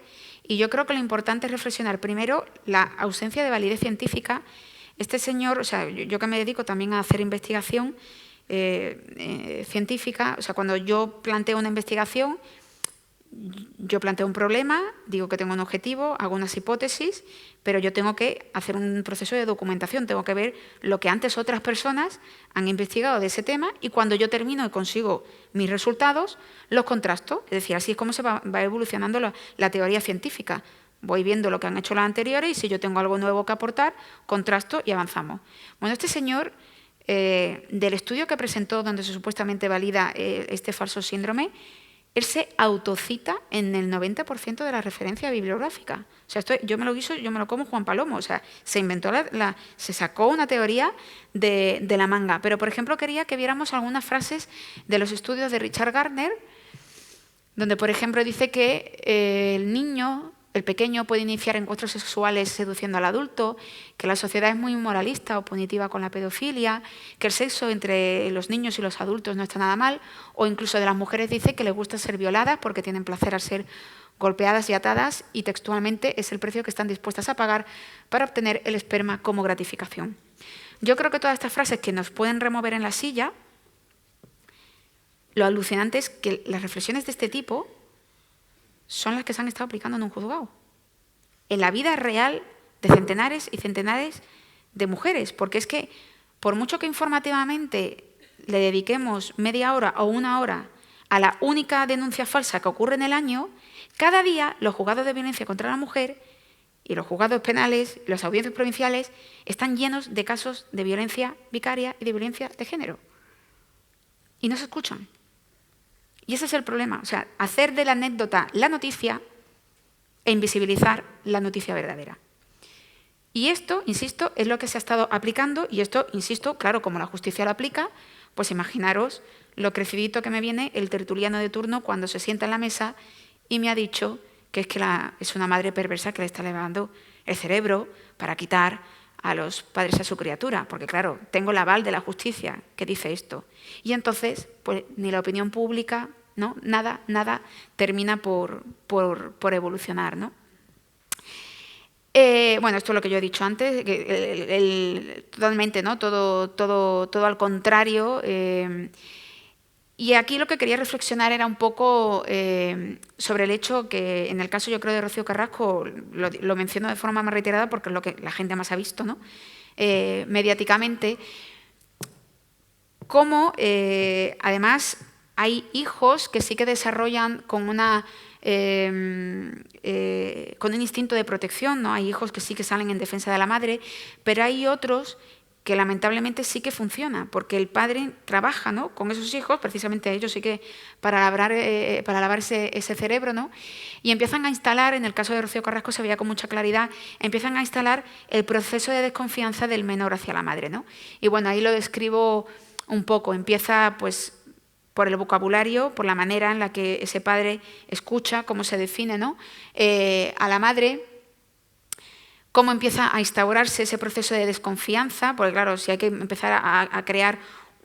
y yo creo que lo importante es reflexionar primero la ausencia de validez científica. Este señor, o sea, yo que me dedico también a hacer investigación científica, o sea, cuando yo planteo una investigación, yo planteo un problema, digo que tengo un objetivo, hago unas hipótesis, pero yo tengo que hacer un proceso de documentación, tengo que ver lo que antes otras personas han investigado de ese tema, y cuando yo termino y consigo mis resultados, los contrasto. Es decir, así es como se va evolucionando la teoría científica. Voy viendo lo que han hecho las anteriores y si yo tengo algo nuevo que aportar, contrasto y avanzamos. Bueno, este señor, del estudio que presentó donde se supuestamente valida este falso síndrome, él se autocita en el 90% de la referencia bibliográfica. O sea, yo me lo guiso, yo me lo como Juan Palomo. O sea, se inventó se sacó una teoría de la manga. Pero, por ejemplo, quería que viéramos algunas frases de los estudios de Richard Gardner, donde, por ejemplo, dice que el pequeño puede iniciar encuentros sexuales seduciendo al adulto, que la sociedad es muy moralista o punitiva con la pedofilia, que el sexo entre los niños y los adultos no está nada mal, o incluso de las mujeres dice que les gusta ser violadas porque tienen placer al ser golpeadas y atadas, y textualmente es el precio que están dispuestas a pagar para obtener el esperma como gratificación. Yo creo que todas estas frases que nos pueden remover en la silla, lo alucinante es que las reflexiones de este tipo son las que se han estado aplicando en un juzgado, en la vida real de centenares y centenares de mujeres, porque es que por mucho que informativamente le dediquemos media hora o una hora a la única denuncia falsa que ocurre en el año, cada día los juzgados de violencia contra la mujer y los juzgados penales y las audiencias provinciales están llenos de casos de violencia vicaria y de violencia de género. Y no se escuchan. Y ese es el problema, o sea, hacer de la anécdota la noticia e invisibilizar la noticia verdadera. Y esto, insisto, es lo que se ha estado aplicando, y esto, insisto, claro, como la justicia lo aplica, pues imaginaros lo crecidito que me viene el tertuliano de turno cuando se sienta en la mesa y me ha dicho que es una madre perversa que le está lavando el cerebro para quitar a los padres a su criatura, porque claro, tengo el aval de la justicia que dice esto. Y entonces, pues ni la opinión pública, ¿no?, nada termina por evolucionar, ¿no? Bueno, esto es lo que yo he dicho antes, que totalmente, ¿no?, todo al contrario. Y aquí lo que quería reflexionar era un poco sobre el hecho que, en el caso, yo creo, de Rocío Carrasco, lo menciono de forma más reiterada porque es lo que la gente más ha visto, ¿no?, mediáticamente, cómo además hay hijos que sí que desarrollan con una con un instinto de protección, ¿no? Hay hijos que sí que salen en defensa de la madre, pero hay otros que lamentablemente sí que funciona, porque el padre trabaja, ¿no?, con esos hijos, precisamente a ellos sí que para lavar ese cerebro, ¿no?, y empiezan a instalar, en el caso de Rocío Carrasco se veía con mucha claridad, empiezan a instalar el proceso de desconfianza del menor hacia la madre, ¿no? Y bueno, ahí lo describo un poco, empieza pues por el vocabulario, por la manera en la que ese padre escucha, cómo se define, ¿no?, a la madre, cómo empieza a instaurarse ese proceso de desconfianza, porque claro, si hay que empezar a crear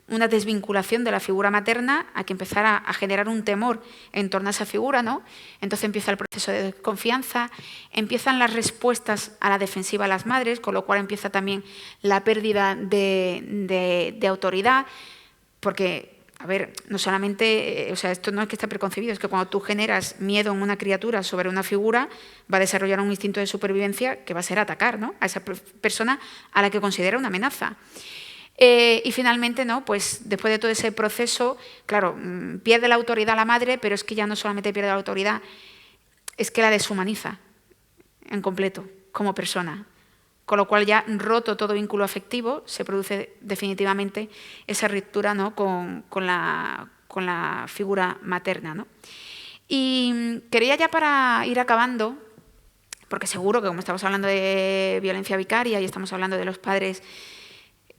una desvinculación de la figura materna, hay que empezar a generar un temor en torno a esa figura, ¿no? Entonces empieza el proceso de desconfianza, empiezan las respuestas a la defensiva de las madres, con lo cual empieza también la pérdida de autoridad, porque, a ver, no solamente, o sea, esto no es que esté preconcebido, es que cuando tú generas miedo en una criatura sobre una figura, va a desarrollar un instinto de supervivencia que va a ser atacar, ¿no?, a esa persona a la que considera una amenaza. Y finalmente, ¿no?, pues después de todo ese proceso, claro, pierde la autoridad la madre, pero es que ya no solamente pierde la autoridad, es que la deshumaniza en completo como persona. Con lo cual, ya roto todo vínculo afectivo, se produce definitivamente esa ruptura, ¿no?, con la figura materna, ¿no? Y quería ya, para ir acabando, porque seguro que como estamos hablando de violencia vicaria y estamos hablando de los padres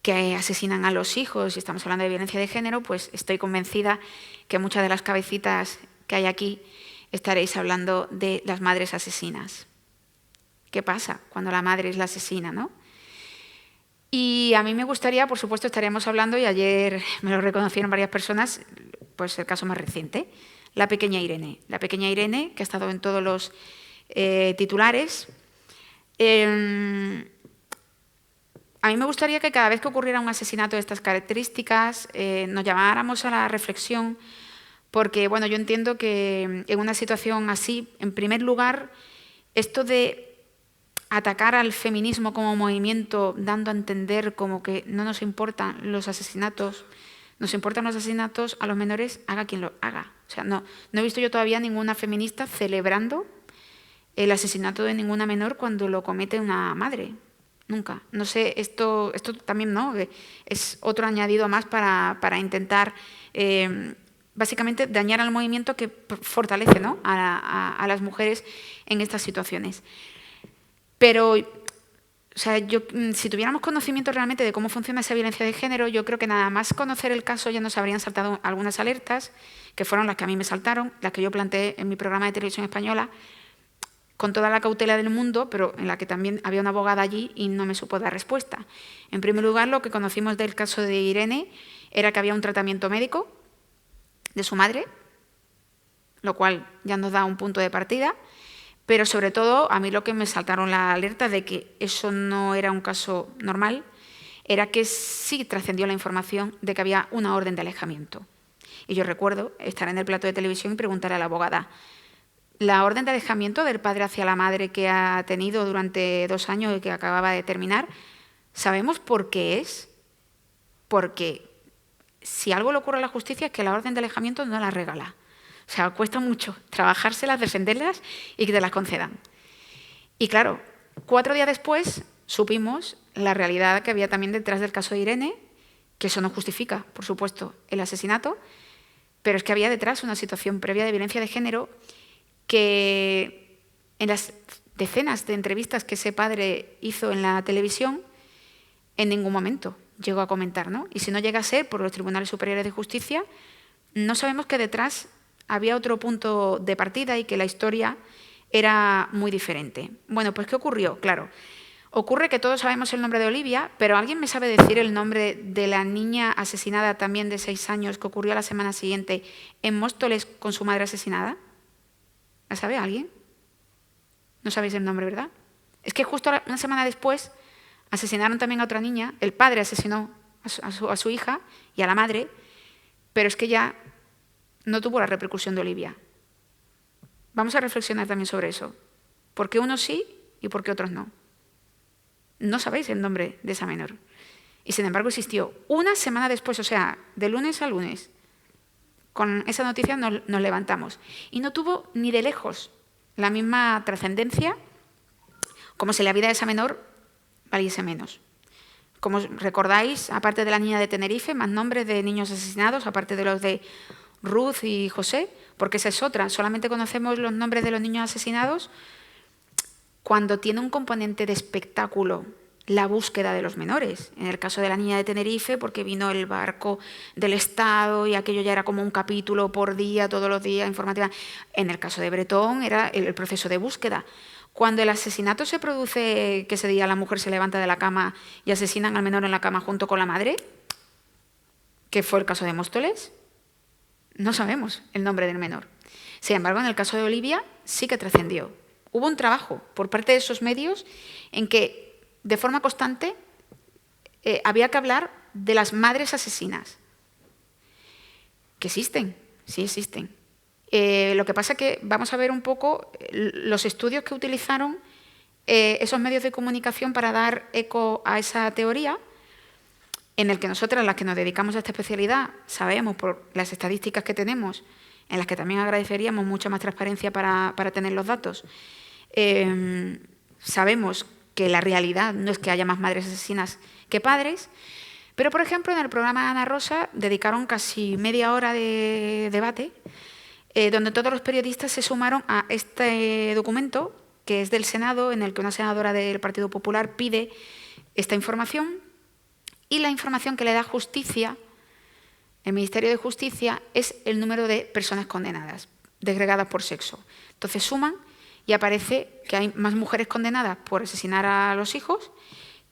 que asesinan a los hijos y estamos hablando de violencia de género, pues estoy convencida que muchas de las cabecitas que hay aquí estaréis hablando de las madres asesinas. ¿Qué pasa cuando la madre es la asesina, no? Y a mí me gustaría, por supuesto, estaríamos hablando, y ayer me lo reconocieron varias personas, pues el caso más reciente, la pequeña Irene. La pequeña Irene, que ha estado en todos los titulares. A mí me gustaría que cada vez que ocurriera un asesinato de estas características nos llamáramos a la reflexión, porque bueno, yo entiendo que en una situación así, en primer lugar, esto de atacar al feminismo como movimiento, dando a entender como que no nos importan los asesinatos, nos importan los asesinatos a los menores, haga quien lo haga. O sea, no he visto yo todavía ninguna feminista celebrando el asesinato de ninguna menor cuando lo comete una madre. Nunca. No sé, esto también, ¿no?, es otro añadido más para intentar básicamente dañar al movimiento que fortalece, ¿no?, a las mujeres en estas situaciones. Pero, o sea, si tuviéramos conocimiento realmente de cómo funciona esa violencia de género, yo creo que nada más conocer el caso ya nos habrían saltado algunas alertas, que fueron las que a mí me saltaron, las que yo planteé en mi programa de televisión española, con toda la cautela del mundo, pero en la que también había una abogada allí y no me supo dar respuesta. En primer lugar, lo que conocimos del caso de Irene era que había un tratamiento médico de su madre, lo cual ya nos da un punto de partida, pero sobre todo a mí lo que me saltaron la alerta de que eso no era un caso normal, era que sí trascendió la información de que había una orden de alejamiento. Y yo recuerdo estar en el plato de televisión y preguntarle a la abogada, la orden de alejamiento del padre hacia la madre que ha tenido durante 2 años y que acababa de terminar, ¿sabemos por qué es? Porque si algo le ocurre a la justicia es que la orden de alejamiento no la regala. O sea, cuesta mucho trabajárselas, defenderlas y que te las concedan. Y claro, 4 días después supimos la realidad que había también detrás del caso de Irene, que eso no justifica, por supuesto, el asesinato, pero es que había detrás una situación previa de violencia de género que en las decenas de entrevistas que ese padre hizo en la televisión, en ningún momento llegó a comentar, ¿no? Y si no llega a ser por los tribunales superiores de justicia, no sabemos que detrás había otro punto de partida y que la historia era muy diferente. Bueno, pues ¿qué ocurrió? Claro, ocurre que todos sabemos el nombre de Olivia, pero ¿alguien me sabe decir el nombre de la niña asesinada también de 6 años que ocurrió la semana siguiente en Móstoles con su madre asesinada? ¿La sabe alguien? No sabéis el nombre, ¿verdad? Es que justo una semana después asesinaron también a otra niña, el padre asesinó a su hija y a la madre, pero es que ya no tuvo la repercusión de Olivia. Vamos a reflexionar también sobre eso. ¿Por qué unos sí y por qué otros no? No sabéis el nombre de esa menor. Y sin embargo existió una semana después, o sea, de lunes a lunes, Con esa noticia nos levantamos. Y no tuvo ni de lejos la misma trascendencia como si la vida de esa menor valiese menos. Como recordáis, aparte de la niña de Tenerife, más nombres de niños asesinados, aparte de los de Ruth y José, porque esa es otra. Solamente conocemos los nombres de los niños asesinados cuando tiene un componente de espectáculo la búsqueda de los menores. En el caso de la niña de Tenerife, porque vino el barco del Estado y aquello ya era como un capítulo por día, todos los días, informativa. En el caso de Bretón era el proceso de búsqueda. Cuando el asesinato se produce, que ese día la mujer se levanta de la cama y asesinan al menor en la cama junto con la madre, que fue el caso de Móstoles, no sabemos el nombre del menor. Sin embargo, en el caso de Olivia sí que trascendió. Hubo un trabajo por parte de esos medios en que, de forma constante, había que hablar de las madres asesinas. Que existen, sí existen. Lo que pasa es que vamos a ver un poco los estudios que utilizaron esos medios de comunicación para dar eco a esa teoría, en el que nosotras, las que nos dedicamos a esta especialidad, sabemos por las estadísticas que tenemos, en las que también agradeceríamos mucha más transparencia para tener los datos, sabemos que la realidad no es que haya más madres asesinas que padres, pero, por ejemplo, en el programa de Ana Rosa dedicaron casi media hora de debate, donde todos los periodistas se sumaron a este documento, que es del Senado, en el que una senadora del Partido Popular pide esta información, y la información que le da Justicia, el Ministerio de Justicia, es el número de personas condenadas, desgregadas por sexo. Entonces suman y aparece que hay más mujeres condenadas por asesinar a los hijos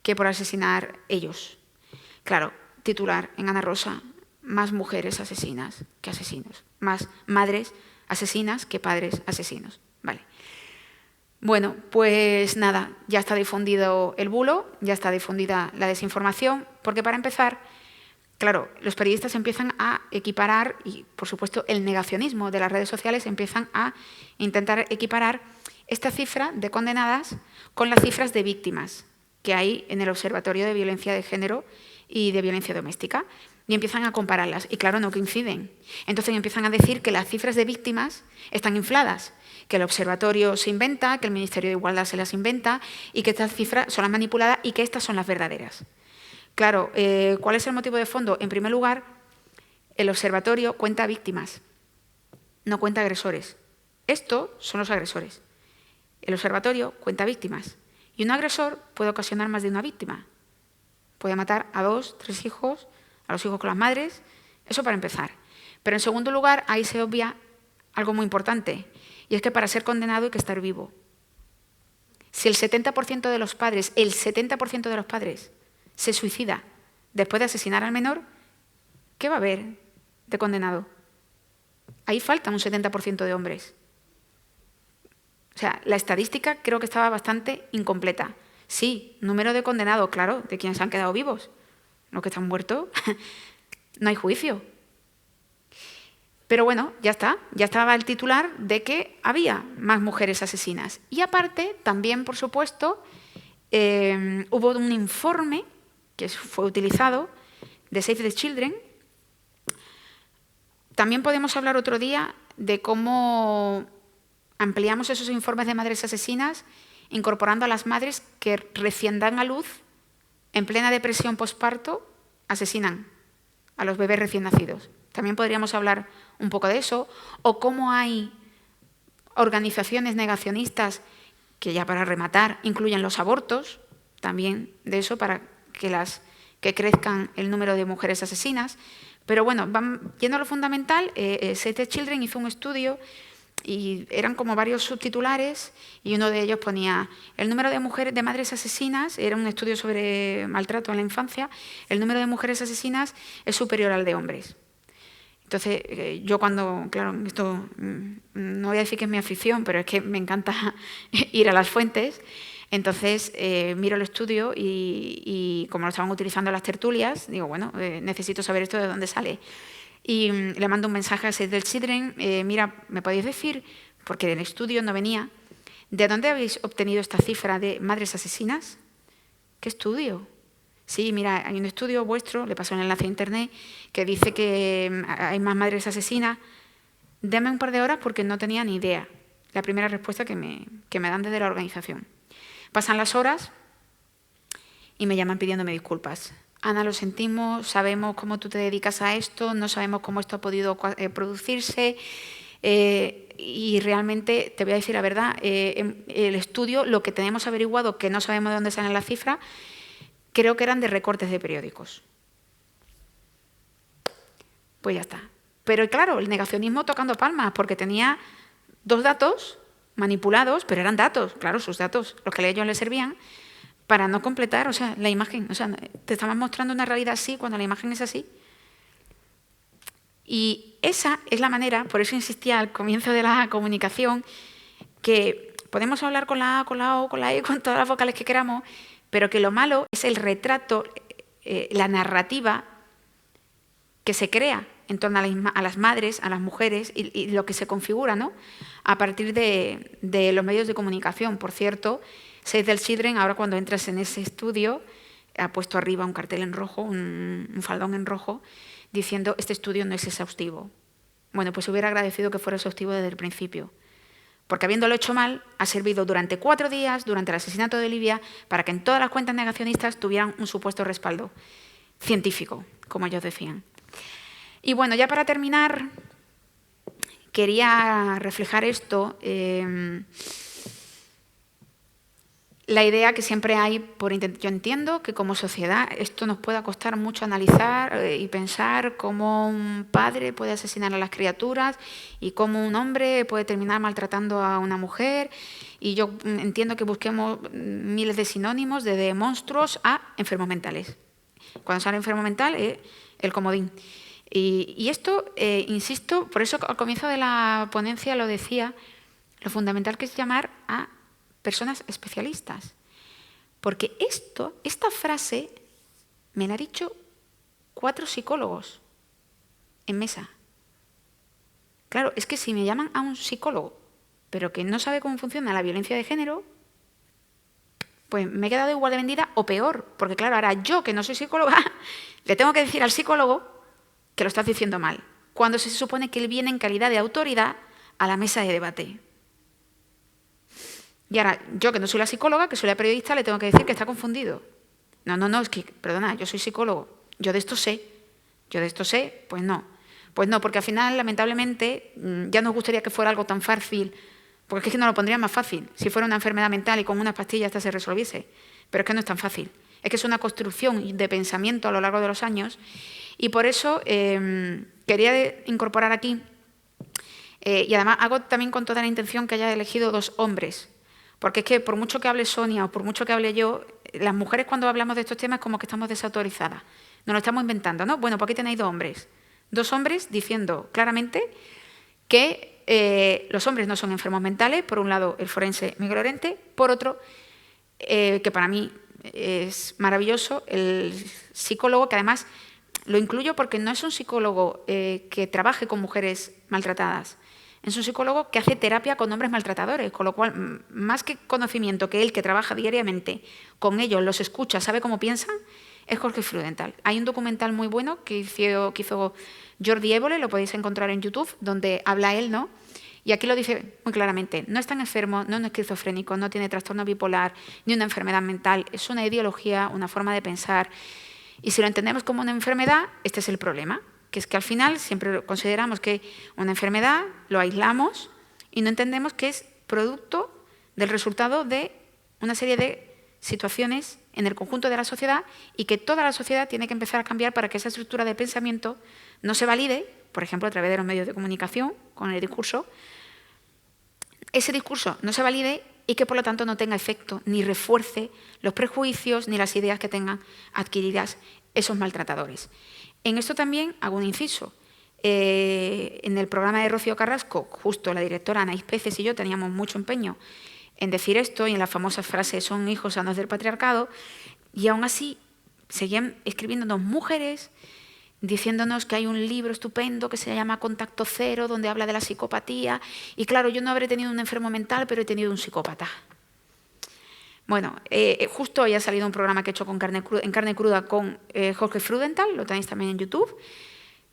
que por asesinar ellos. Claro, titular en Ana Rosa: más mujeres asesinas que asesinos, más madres asesinas que padres asesinos. Vale. Bueno, pues nada, ya está difundido el bulo, ya está difundida la desinformación, porque para empezar, claro, los periodistas empiezan a equiparar, y por supuesto el negacionismo de las redes sociales empiezan a intentar equiparar esta cifra de condenadas con las cifras de víctimas que hay en el Observatorio de Violencia de Género y de Violencia Doméstica, y empiezan a compararlas, y claro, no coinciden. Entonces empiezan a decir que las cifras de víctimas están infladas, que el observatorio se inventa, que el Ministerio de Igualdad se las inventa, y que estas cifras son las manipuladas y que estas son las verdaderas. Claro, ¿cuál es el motivo de fondo? En primer lugar, el observatorio cuenta víctimas, no cuenta agresores. Estos son los agresores. El observatorio cuenta víctimas, y un agresor puede ocasionar más de una víctima. Puede matar a 2, 3 hijos, a los hijos con las madres, eso para empezar. Pero en segundo lugar, ahí se obvia algo muy importante, y es que para ser condenado hay que estar vivo. Si el 70% de los padres, se suicida después de asesinar al menor, ¿qué va a haber de condenado? Ahí faltan un 70% de hombres. O sea, la estadística creo que estaba bastante incompleta. Sí, número de condenados, claro, de quienes han quedado vivos. Los que están muertos, no hay juicio. Pero bueno, ya está, ya estaba el titular de que había más mujeres asesinas. Y aparte, también, por supuesto, hubo un informe que fue utilizado de Save the Children. También podemos hablar otro día de cómo ampliamos esos informes de madres asesinas, incorporando a las madres que recién dan a luz, en plena depresión posparto, asesinan a los bebés recién nacidos. También podríamos hablar un poco de eso, o cómo hay organizaciones negacionistas que, ya para rematar, incluyen los abortos, también de eso, para que crezcan el número de mujeres asesinas. Pero bueno, yendo a lo fundamental, Save the Children hizo un estudio y eran como varios subtitulares, y uno de ellos ponía: el número de mujeres, de madres asesinas, era un estudio sobre maltrato en la infancia, el número de mujeres asesinas es superior al de hombres. Entonces, yo cuando, claro, esto no voy a decir que es mi afición, pero es que me encanta ir a las fuentes. Entonces, miro el estudio y como lo estaban utilizando las tertulias, digo, bueno, necesito saber esto de dónde sale. Y le mando un mensaje a Save the Children: mira, ¿me podéis decir, porque del estudio no venía, de dónde habéis obtenido esta cifra de madres asesinas? ¿Qué estudio? Sí, mira, hay un estudio vuestro, le paso el enlace a internet, que dice que hay más madres asesinas. Dame un par de horas porque no tenía ni idea. La primera respuesta que me dan desde la organización. Pasan las horas y me llaman pidiéndome disculpas. Ana, lo sentimos, sabemos cómo tú te dedicas a esto, no sabemos cómo esto ha podido producirse y realmente, te voy a decir la verdad, el estudio, lo que tenemos averiguado, que no sabemos de dónde salen las cifras, creo que eran de recortes de periódicos. Pues ya está. Pero claro, el negacionismo tocando palmas, porque tenía 2 datos manipulados, pero eran datos, claro, sus datos, los que a ellos les servían, para no completar, o sea, la imagen. O sea, te estaban mostrando una realidad así cuando la imagen es así. Y esa es la manera, por eso insistía al comienzo de la comunicación, que podemos hablar con la A, con la O, con la E, con todas las vocales que queramos, pero que lo malo es el retrato, la narrativa que se crea en torno a las madres, a las mujeres y lo que se configura, ¿no?, a partir de los medios de comunicación. Por cierto, Save the Children, ahora cuando entras en ese estudio, ha puesto arriba un cartel en rojo, un faldón en rojo, diciendo este estudio no es exhaustivo. Bueno, pues hubiera agradecido que fuera exhaustivo desde el principio, porque habiéndolo hecho mal, ha servido durante 4 días, durante el asesinato de Olivia, para que en todas las cuentas negacionistas tuvieran un supuesto respaldo científico, como ellos decían. Y bueno, ya para terminar, quería reflejar esto, la idea que siempre hay, yo entiendo que como sociedad esto nos pueda costar mucho analizar y pensar cómo un padre puede asesinar a las criaturas y cómo un hombre puede terminar maltratando a una mujer, y yo entiendo que busquemos miles de sinónimos de monstruos a enfermos mentales. Cuando sale enfermo mental es el comodín. Y esto, insisto, por eso al comienzo de la ponencia lo decía, lo fundamental que es llamar a personas especialistas. Porque esta frase me la han dicho 4 psicólogos en mesa. Claro, es que si me llaman a un psicólogo, pero que no sabe cómo funciona la violencia de género, pues me he quedado igual de vendida o peor. Porque claro, ahora yo, que no soy psicóloga, le tengo que decir al psicólogo que lo estás diciendo mal, cuando se supone que él viene en calidad de autoridad a la mesa de debate. Y ahora, yo que no soy la psicóloga, que soy la periodista, le tengo que decir que está confundido. No, es que, perdona, yo soy psicólogo, yo de esto sé, pues no. Pues no, porque al final, lamentablemente, ya nos gustaría que fuera algo tan fácil, porque es que nos lo pondría más fácil, si fuera una enfermedad mental y con unas pastillas esta se resolviese. Pero es que no es tan fácil. Es que es una construcción de pensamiento a lo largo de los años, y por eso quería incorporar aquí, y además hago también con toda la intención que haya elegido 2 hombres, porque es que por mucho que hable Sonia o por mucho que hable yo, las mujeres cuando hablamos de estos temas como que estamos desautorizadas, nos lo estamos inventando, ¿no? Bueno, pues aquí tenéis 2 hombres. 2 hombres diciendo claramente que los hombres no son enfermos mentales, por un lado el forense Miguel Lorente, por otro, que para mí es maravilloso, el psicólogo, que además lo incluyo porque no es un psicólogo que trabaje con mujeres maltratadas, es un psicólogo que hace terapia con hombres maltratadores, con lo cual, más que conocimiento que él, que trabaja diariamente con ellos, los escucha, sabe cómo piensan, es Jorge Freudenthal. Hay un documental muy bueno que hizo Jordi Évole, lo podéis encontrar en YouTube, donde habla él, ¿no? Y aquí lo dice muy claramente, no es tan enfermo, no es esquizofrénico, no tiene trastorno bipolar, ni una enfermedad mental, es una ideología, una forma de pensar. Y si lo entendemos como una enfermedad, este es el problema, que es que al final siempre consideramos que una enfermedad lo aislamos y no entendemos que es producto del resultado de una serie de situaciones en el conjunto de la sociedad y que toda la sociedad tiene que empezar a cambiar para que esa estructura de pensamiento no se valide, por ejemplo, a través de los medios de comunicación, con el discurso, ese discurso no se valide y que por lo tanto no tenga efecto ni refuerce los prejuicios ni las ideas que tengan adquiridas esos maltratadores. En esto también hago un inciso. En el programa de Rocío Carrasco, justo la directora Anaís Peces y yo teníamos mucho empeño en decir esto y en la famosa frase son hijos sanos del patriarcado, y aún así seguían escribiéndonos mujeres diciéndonos que hay un libro estupendo que se llama Contacto Cero, donde habla de la psicopatía, y claro, yo no habré tenido un enfermo mental, pero he tenido un psicópata. Bueno, justo hoy ha salido un programa que he hecho en Carne Cruda con Jorge Freudenthal, lo tenéis también en YouTube,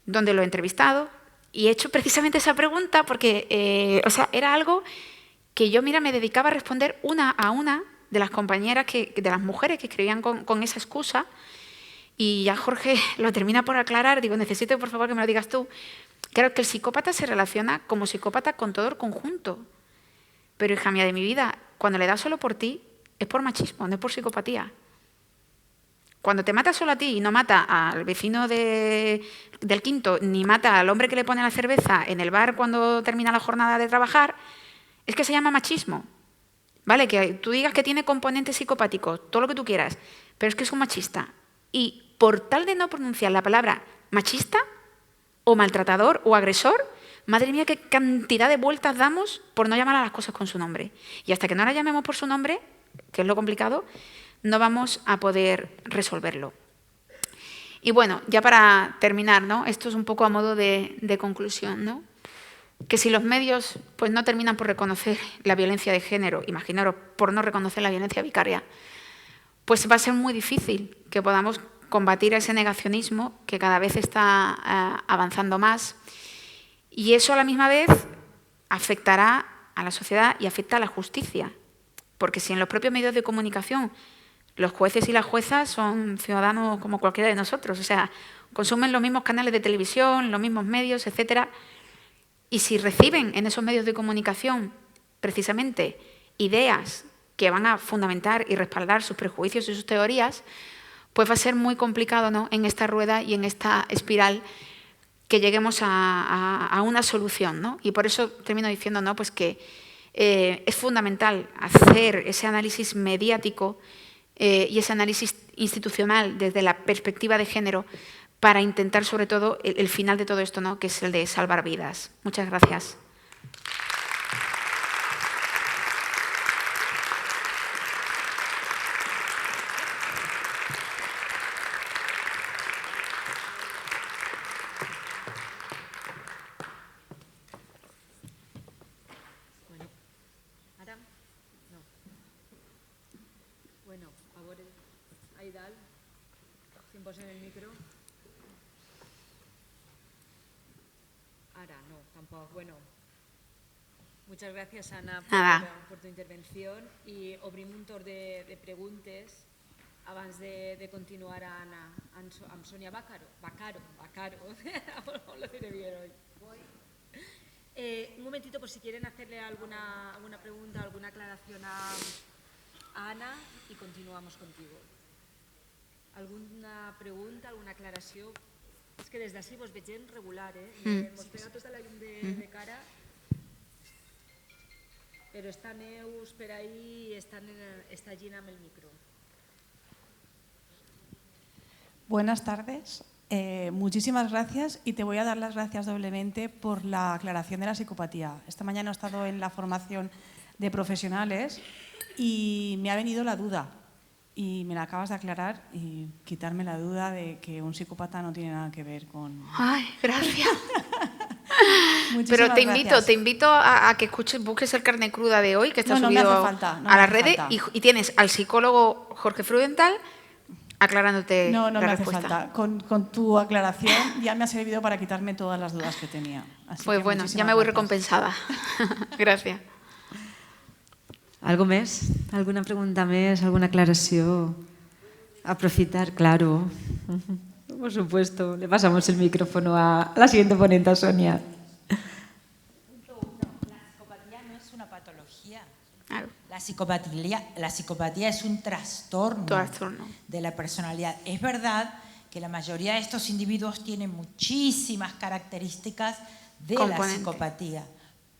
donde lo he entrevistado y he hecho precisamente esa pregunta porque era algo que yo, mira, me dedicaba a responder una a una de las compañeras, de las mujeres que escribían con esa excusa, y ya Jorge lo termina por aclarar. Digo, necesito por favor que me lo digas tú. Claro que el psicópata se relaciona como psicópata con todo el conjunto, pero hija mía de mi vida, cuando le das solo por ti es por machismo, no es por psicopatía. Cuando te mata solo a ti y no mata al vecino del quinto, ni mata al hombre que le pone la cerveza en el bar cuando termina la jornada de trabajar, es que se llama machismo. ¿Vale? Que tú digas que tiene componentes psicopáticos, todo lo que tú quieras, pero es que es un machista. Y por tal de no pronunciar la palabra machista, o maltratador, o agresor, madre mía, qué cantidad de vueltas damos por no llamar a las cosas con su nombre. Y hasta que no las llamemos por su nombre, que es lo complicado, no vamos a poder resolverlo. Y bueno, ya para terminar, ¿no? Esto es un poco a modo de conclusión, ¿no? Que si los medios pues, no terminan por reconocer la violencia de género, imaginaros, por no reconocer la violencia vicaria, pues va a ser muy difícil que podamos combatir ese negacionismo que cada vez está avanzando más, y eso a la misma vez afectará a la sociedad y afecta a la justicia, porque si en los propios medios de comunicación los jueces y las juezas son ciudadanos como cualquiera de nosotros, o sea, consumen los mismos canales de televisión, los mismos medios, etcétera, y si reciben en esos medios de comunicación precisamente ideas que van a fundamentar y respaldar sus prejuicios y sus teorías, pues va a ser muy complicado, ¿no?, en esta rueda y en esta espiral que lleguemos a una solución, ¿no? Y por eso termino diciendo, ¿no?, pues que es fundamental hacer ese análisis mediático y ese análisis institucional desde la perspectiva de género para intentar, sobre todo, el final de todo esto, ¿no?, que es el de salvar vidas. Muchas gracias. Bueno, muchas gracias, Ana, por tu intervención, i obrim un torn de preguntes abans de continuar amb Sonia Vaccaro. Lo diré bien hoy. Un momentito por si quieren hacerle alguna pregunta, alguna aclaración a Ana y continuamos contigo. ¿Alguna pregunta, alguna aclaració? És que des d'ací vos veig gent regular, mos pega tota la llum de cara, però està Neus per ahí i està gent amb el micro. Buenas tardes. Muchísimas gracias y te voy a dar las gracias doblemente por la aclaración de la psicopatía. Esta mañana he estado en la formación de profesionales y me ha venido la duda. Y me la acabas de aclarar y quitarme la duda de que un psicópata no tiene nada que ver con... ¡Ay, gracias! Pero te invito a que busques el Carne Cruda de hoy, que está subido a las redes, y tienes al psicólogo Jorge Freudenthal aclarándote la respuesta. No me hace falta. Con tu aclaración ya me ha servido para quitarme todas las dudas que tenía. Así pues bueno, ya me voy recompensada. Gracias. ¿Algo más? ¿Alguna pregunta más? ¿Alguna aclaración? Aprofitar, claro. Por supuesto. Le pasamos el micrófono a la siguiente ponente, a Sonia. La psicopatía no es una patología. Claro. La psicopatía es un trastorno de la personalidad. Es verdad que la mayoría de estos individuos tienen muchísimas características de la psicopatía.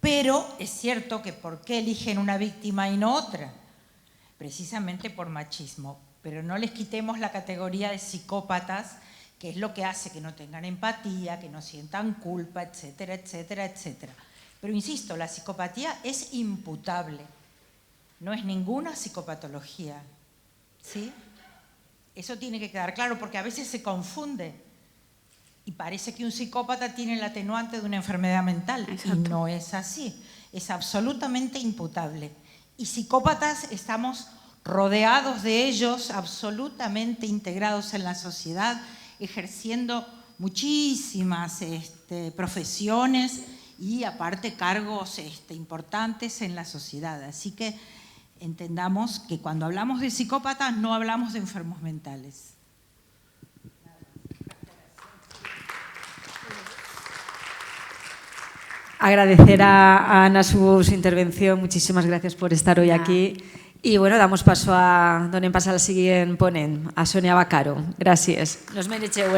Pero es cierto que ¿por qué eligen una víctima y no otra? Precisamente por machismo. Pero no les quitemos la categoría de psicópatas, que es lo que hace que no tengan empatía, que no sientan culpa, etcétera, etcétera, etcétera. Pero insisto, la psicopatía es imputable. No es ninguna psicopatología. ¿Sí? Eso tiene que quedar claro porque a veces se confunde. Y parece que un psicópata tiene el atenuante de una enfermedad mental. Exacto. Y no es así. Es absolutamente imputable. Y psicópatas estamos rodeados de ellos, absolutamente integrados en la sociedad, ejerciendo muchísimas profesiones y aparte cargos importantes en la sociedad. Así que entendamos que cuando hablamos de psicópatas no hablamos de enfermos mentales. Agradecer a Ana su intervención. Muchísimas gracias por estar hoy aquí. Y bueno, damos paso a donem pas al siguiente ponent, a Sonia Vaccaro. Gràcies. No us mereixeu,